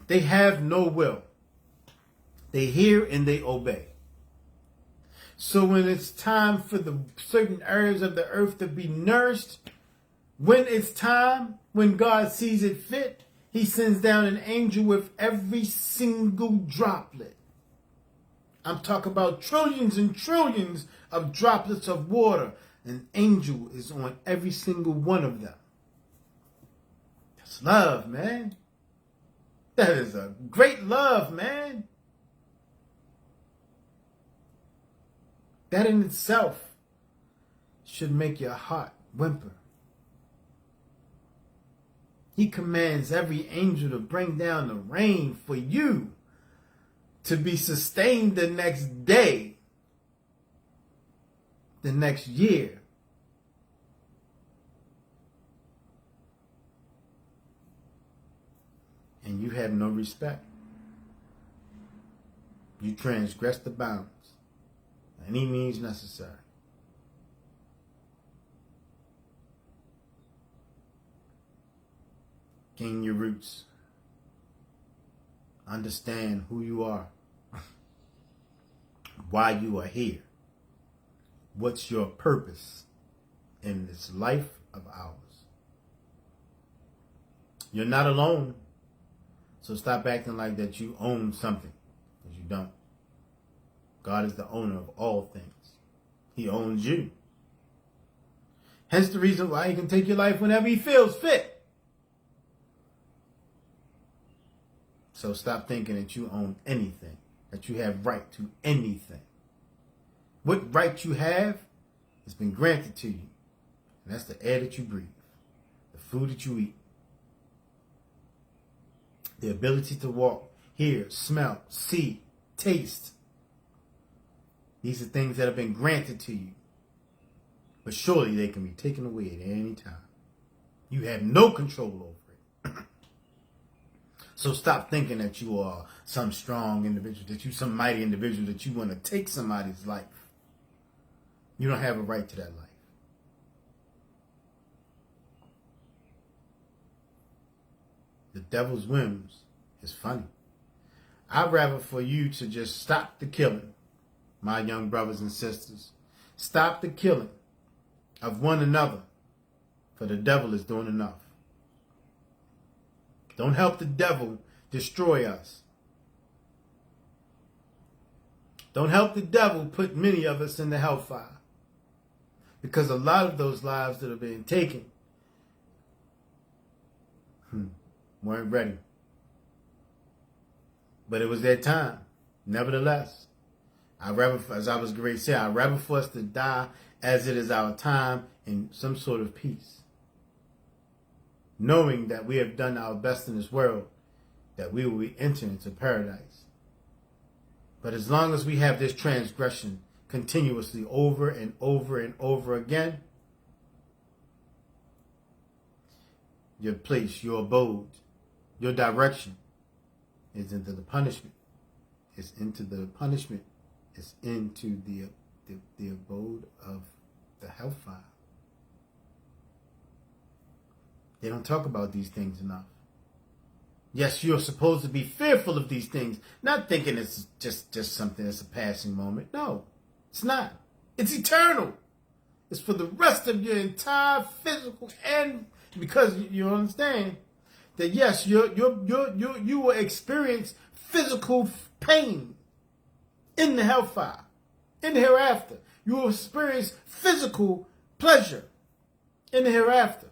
they have no will. They hear and they obey. So when it's time for the certain areas of the earth to be nourished, when it's time, when God sees it fit, he sends down an angel with every single droplet. I'm talking about trillions and trillions of droplets of water. An angel is on every single one of them. That's love, man. That is a great love, man. That in itself should make your heart whimper. He commands every angel to bring down the rain for you to be sustained the next day, the next year. And you have no respect. You transgress the bounds by any means necessary. Gain your roots. Understand who you are. Why you are here. What's your purpose in this life of ours? You're not alone. So stop acting like that you own something, because you don't. God is the owner of all things. He owns you. Hence the reason why he can take your life whenever he feels fit. So stop thinking that you own anything, that you have right to anything. What right you have has been granted to you. And that's the air that you breathe, the food that you eat, the ability to walk, hear, smell, see, taste. These are things that have been granted to you. But surely they can be taken away at any time. You have no control over it. So stop thinking that you are some strong individual, that you some mighty individual, that you want to take somebody's life. You don't have a right to that life. The devil's whims is funny. I'd rather for you to just stop the killing, my young brothers and sisters. Stop the killing of one another, for the devil is doing enough. Don't help the devil destroy us. Don't help the devil put many of us in the hellfire. Because a lot of those lives that are being taken weren't ready. But it was their time. Nevertheless, as I was great to say, I'd rather for us to die as it is our time in some sort of peace. Knowing that we have done our best in this world, that we will be entering into paradise. But as long as we have this transgression continuously over and over and over again, your place, your abode, your direction is into the punishment. It's into the punishment. It's into the abode of the hellfire. They don't talk about these things enough. Yes, you're supposed to be fearful of these things, not thinking it's just something that's a passing moment. No, it's not. It's eternal. It's for the rest of your entire physical, and because you understand that yes, you will experience physical pain in the hellfire, in the hereafter. You will experience physical pleasure in the hereafter,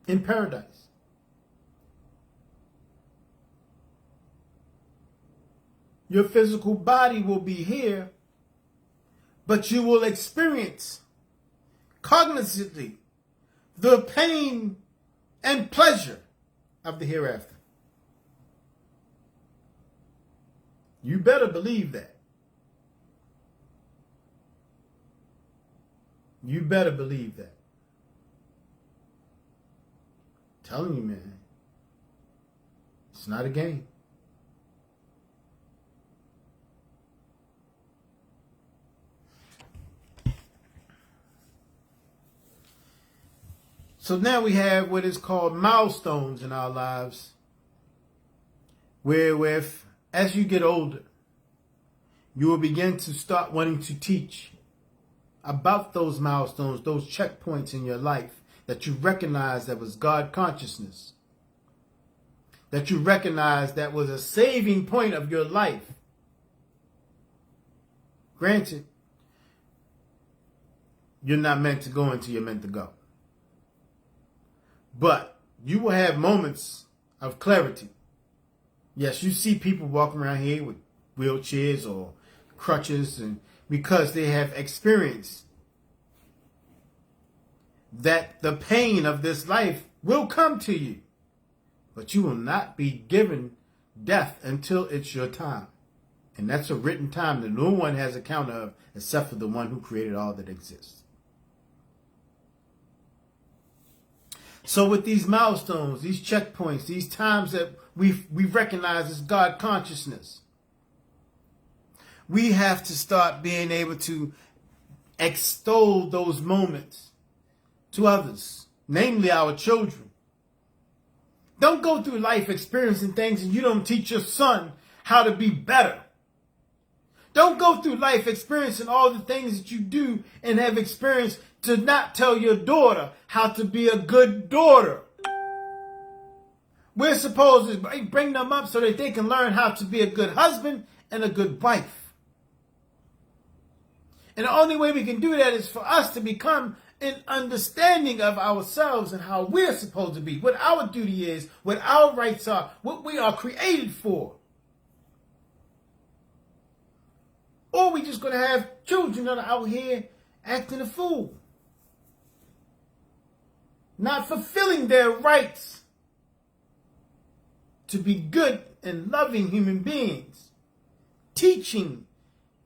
in paradise. Your physical body will be here, but you will experience cognizantly the pain and pleasure of the hereafter. You better believe that. You better believe that. I'm telling you, man, it's not a game. So now we have what is called milestones in our lives, where as you get older, you will begin to start wanting to teach about those milestones, those checkpoints in your life that you recognize that was God consciousness, that you recognize that was a saving point of your life. Granted, you're not meant to go until you're meant to go. But you will have moments of clarity. Yes, you see people walking around here with wheelchairs or crutches, and because they have experienced that the pain of this life will come to you, but you will not be given death until it's your time. And that's a written time that no one has account of except for the one who created all that exists. So with these milestones, these checkpoints, these times that we recognize as God consciousness, we have to start being able to extol those moments to others, namely our children. Don't go through life experiencing things and you don't teach your son how to be better. Don't go through life experiencing all the things that you do and have experienced to not tell your daughter how to be a good daughter. We're supposed to bring them up so that they can learn how to be a good husband and a good wife. And the only way we can do that is for us to become an understanding of ourselves and how we're supposed to be, what our duty is, what our rights are, what we are created for. Or we just going to have children that are out here acting a fool, not fulfilling their rights to be good and loving human beings, teaching,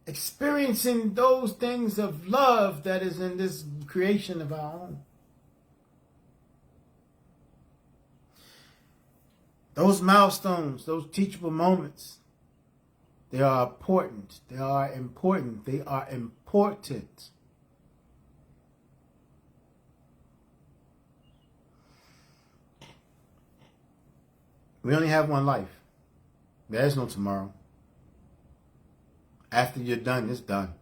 experiencing those things of love that is in this creation of our own. Those milestones, those teachable moments, they are important. They are important. They are important. We only have one life. There is no tomorrow. After you're done, it's done.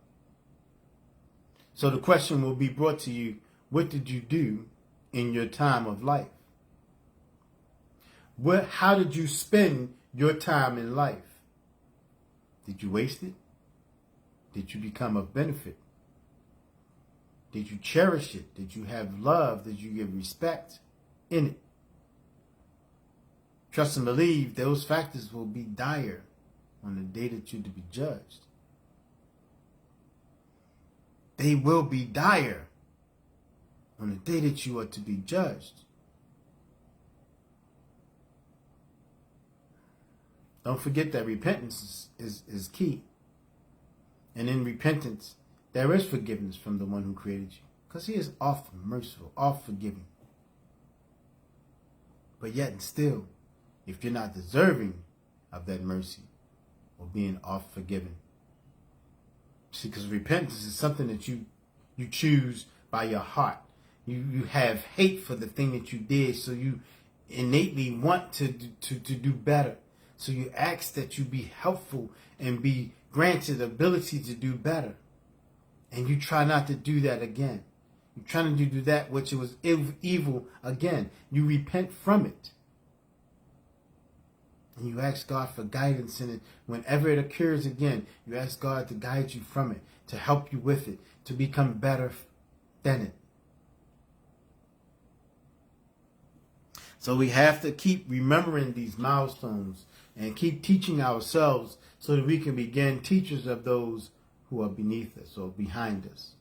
So the question will be brought to you, what did you do in your time of life? How did you spend your time in life? Did you waste it? Did you become of benefit? Did you cherish it? Did you have love? Did you give respect in it? Trust and believe those factors will be dire on the day that you're to be judged. They will be dire on the day that you are to be judged. Don't forget that repentance is key. And in repentance, there is forgiveness from the one who created you. Because he is oft merciful, oft forgiving. But yet and still, if you're not deserving of that mercy or being oft forgiven. See, because repentance is something that you choose by your heart. You have hate for the thing that you did, so you innately want to do better. So you ask that you be helpful and be granted the ability to do better. And you try not to do that again. You're trying to do that which was evil again. You repent from it. And you ask God for guidance in it. Whenever it occurs again, you ask God to guide you from it, to help you with it, to become better than it. So we have to keep remembering these milestones and keep teaching ourselves so that we can begin teachers of those who are beneath us or behind us.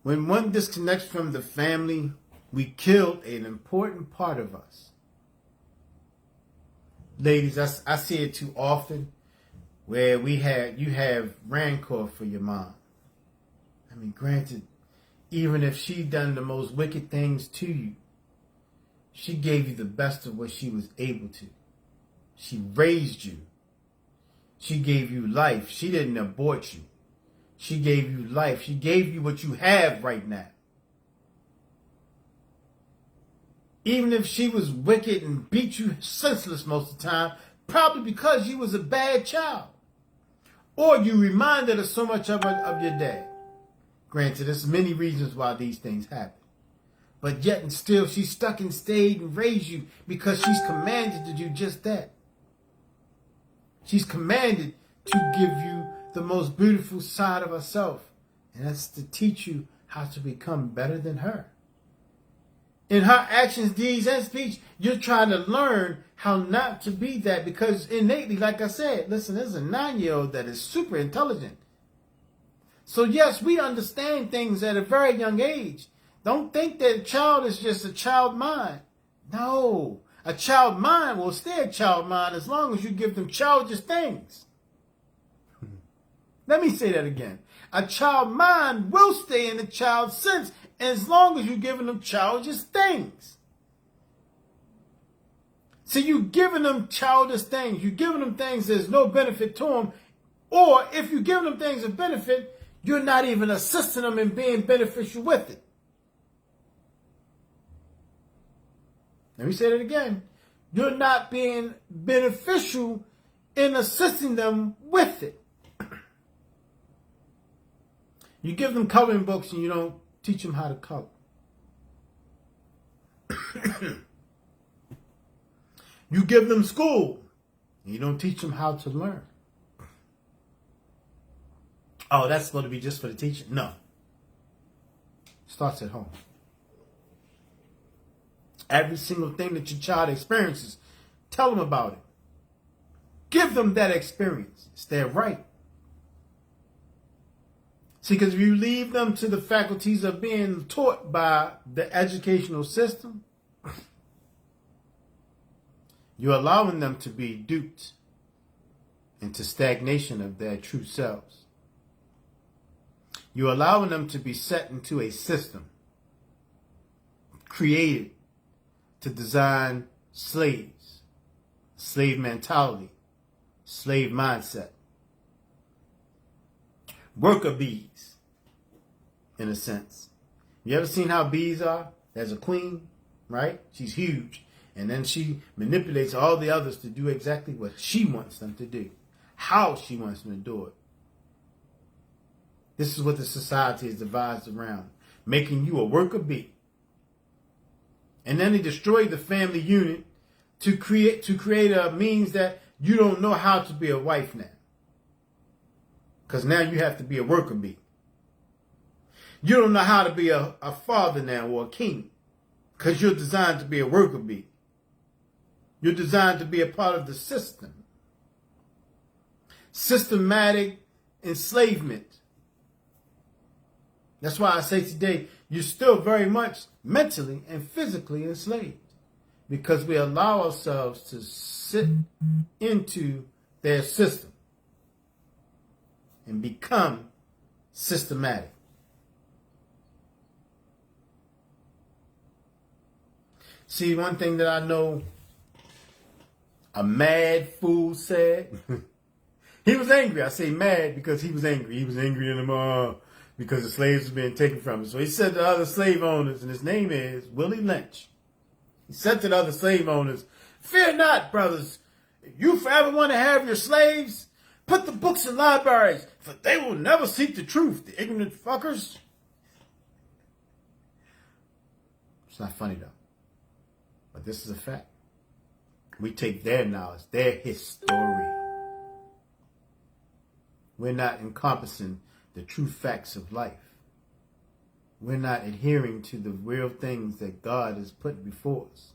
When one disconnects from the family, we killed an important part of us. Ladies, I see it too often where you have rancor for your mom. I mean, granted, even if she done the most wicked things to you, she gave you the best of what she was able to. She raised you. She gave you life. She didn't abort you. She gave you life. She gave you what you have right now. Even if she was wicked and beat you senseless most of the time, probably because you was a bad child. Or you reminded her so much of your dad. Granted, there's many reasons why these things happen. But yet and still, she stuck and stayed and raised you because she's commanded to do just that. She's commanded to give you the most beautiful side of herself. And that's to teach you how to become better than her. In her actions, deeds, and speech, you're trying to learn how not to be that because innately, like I said, listen, there's a 9-year-old that is super intelligent. So yes, we understand things at a very young age. Don't think that a child is just a child mind. No, a child mind will stay a child mind as long as you give them childish things. Let me say that again. A child mind will stay in the child sense as long as you're giving them childish things. See, you're giving them childish things. You're giving them things there's no benefit to them. Or if you're giving them things of benefit, you're not even assisting them in being beneficial with it. Let me say that again. You're not being beneficial in assisting them with it. You give them coloring books and you don't teach them how to color. You give them school and you don't teach them how to learn. Oh, that's supposed to be just for the teacher? No. It starts at home. Every single thing that your child experiences, tell them about it. Give them that experience. It's their right. See, because if you leave them to the faculties of being taught by the educational system, you're allowing them to be duped into stagnation of their true selves. You're allowing them to be set into a system created to design slaves, slave mentality, slave mindset. Worker bees, in a sense. You ever seen how bees are? There's a queen, right? She's huge. And then she manipulates all the others to do exactly what she wants them to do. How she wants them to do it. This is what the society is devised around. Making you a worker bee. And then they destroy the family unit to create a means that you don't know how to be a wife now. Because now you have to be a worker bee. You don't know how to be a father now or a king. Because you're designed to be a worker bee. You're designed to be a part of the system. Systematic enslavement. That's why I say today, you're still very much mentally and physically enslaved. Because we allow ourselves to sit into their system. And become systematic. See, one thing that I know a mad fool said. He was angry. I say mad because he was angry. He was angry in them because the slaves were being taken from him. So he said to other slave owners, and his name is Willie Lynch. He said to the other slave owners, "Fear not, brothers. If you forever want to have your slaves, put the books in libraries, for they will never seek the truth, the ignorant fuckers." It's not funny, though. But this is a fact. We take their knowledge, their history. We're not encompassing the true facts of life. We're not adhering to the real things that God has put before us.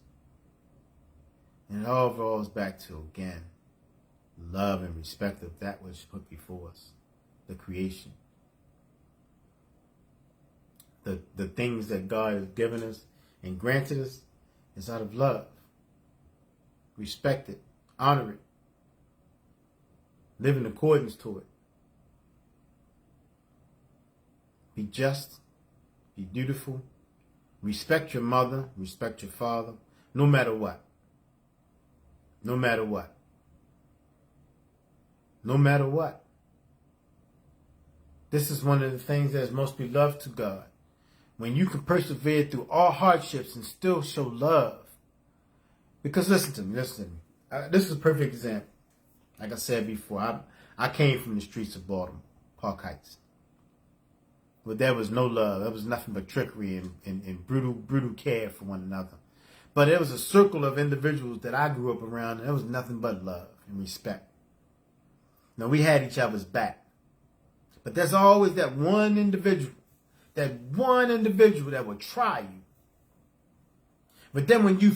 And it all rolls back to, again, love and respect of that which is put before us, the creation. the things that God has given us and granted us is out of love. Respect it. Honor it. Live in accordance to it. Be just. Be dutiful. Respect your mother. Respect your father. No matter what. No matter what. No matter what. This is one of the things that is most beloved to God. When you can persevere through all hardships and still show love. Because listen to me. This is a perfect example. Like I said before, I came from the streets of Baltimore, Park Heights. But there was no love. There was nothing but trickery and brutal care for one another. But there was a circle of individuals that I grew up around, and there was nothing but love and respect. Now, we had each other's back. But there's always that one individual that will try you. But then when you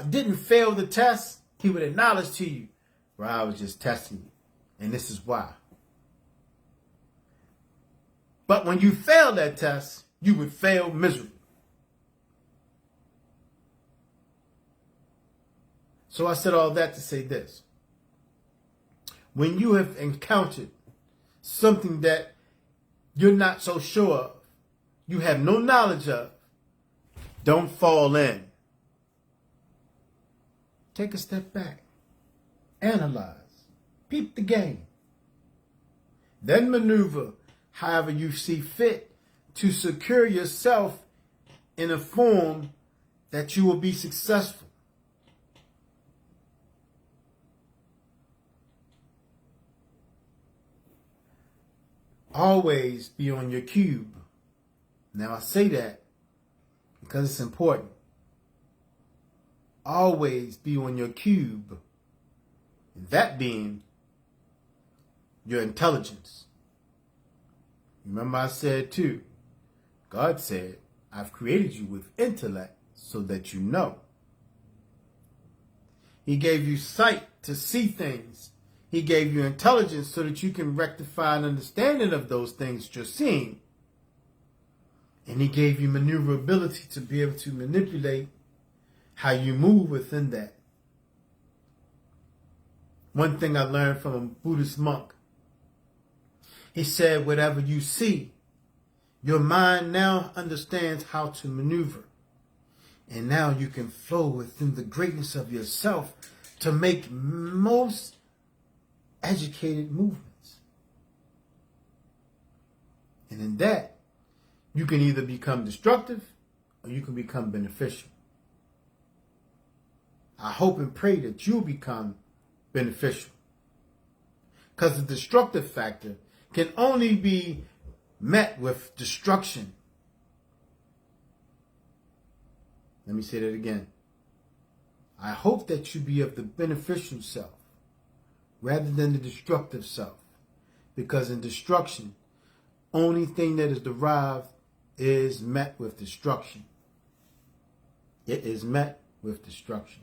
didn't fail the test, he would acknowledge to you, "Well, I was just testing you, and this is why." But when you failed that test, you would fail miserably. So I said all that to say this. When you have encountered something that you're not so sure of, you have no knowledge of, don't fall in. Take a step back. Analyze. Peep the game. Then maneuver however you see fit to secure yourself in a form that you will be successful. Always be on your cube. Now I say that because it's important. Always be on your cube. And that being your intelligence. Remember I said too, God said, I've created you with intellect so that you know. He gave you sight to see things. He gave you intelligence so that you can rectify an understanding of those things that you're seeing. And he gave you maneuverability to be able to manipulate how you move within that. One thing I learned from a Buddhist monk, he said, whatever you see, your mind now understands how to maneuver. And now you can flow within the greatness of yourself to make most educated movements. And in that, you can either become destructive or you can become beneficial. I hope and pray that you'll become beneficial. Because the destructive factor can only be met with destruction. Let me say that again. I hope that you be of the beneficial self rather than the destructive self. Because in destruction, only thing that is derived is met with destruction. It is met with destruction.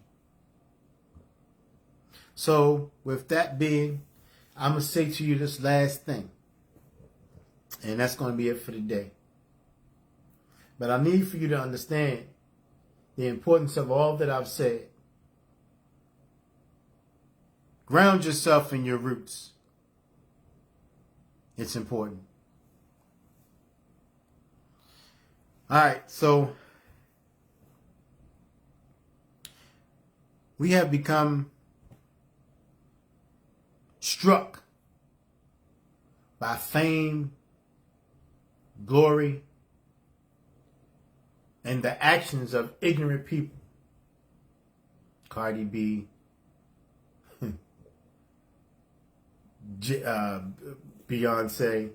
So, with that being, I'm going to say to you this last thing. And that's going to be it for today. But I need for you to understand the importance of all that I've said. Ground yourself in your roots. It's important. All right, so we have become struck by fame, glory, and the actions of ignorant people. Cardi B, Beyonce,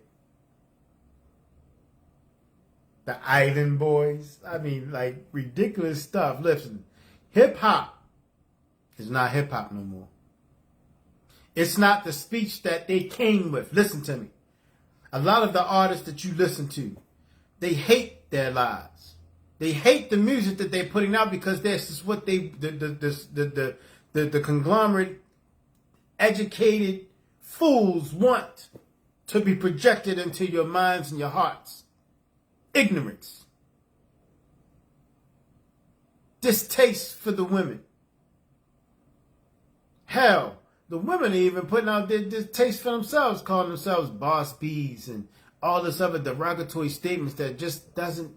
the Island Boys. I mean, like, ridiculous stuff. Listen, hip-hop is not hip-hop no more. It's not the speech that they came with. Listen to me. A lot of the artists that you listen to, they hate their lives. They hate the music that they're putting out because this is what the conglomerate, educated fools want to be projected into your minds and your hearts. Ignorance. Distaste for the women. Hell, the women are even putting out their distaste for themselves, calling themselves boss bees and all this other derogatory statements that just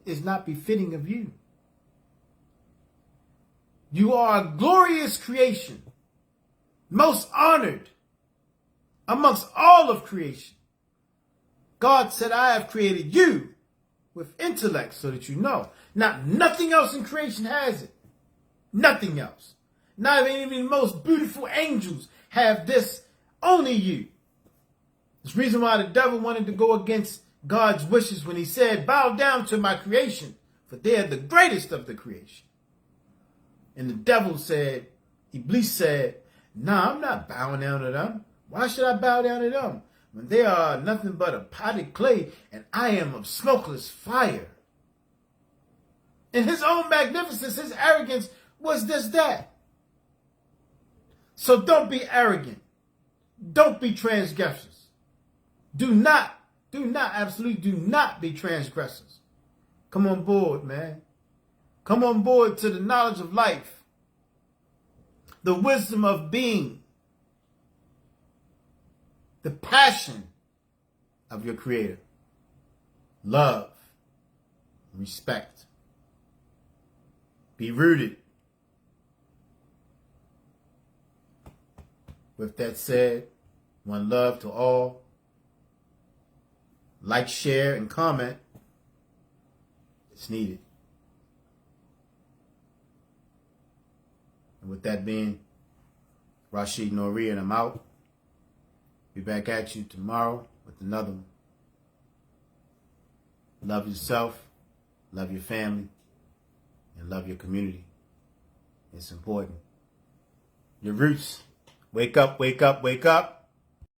is not befitting of you. You are a glorious creation, most honored amongst all of creation. God said, I have created you with intellect so that you know. Nothing else in creation has it. Nothing else. Not even the most beautiful angels have this. Only you. There's the reason why the devil wanted to go against God's wishes when he said, bow down to my creation, for they are the greatest of the creation. And the devil said, Iblis said, nah, I'm not bowing down to them. Why should I bow down to them when they are nothing but a potted clay and I am of smokeless fire? In his own magnificence, his arrogance was just that. So don't be arrogant. Don't be transgressors. Absolutely do not be transgressors. Come on board, man. Come on board to the knowledge of life, the wisdom of being, the passion of your Creator, love, respect. Be rooted. With that said, one love to all. Like, share, and comment. It's needed. And with that being, Rashid Nori, and I'm out. Be back at you tomorrow with another one. Love yourself, love your family, and love your community. It's important. Your roots. Wake up, wake up, wake up.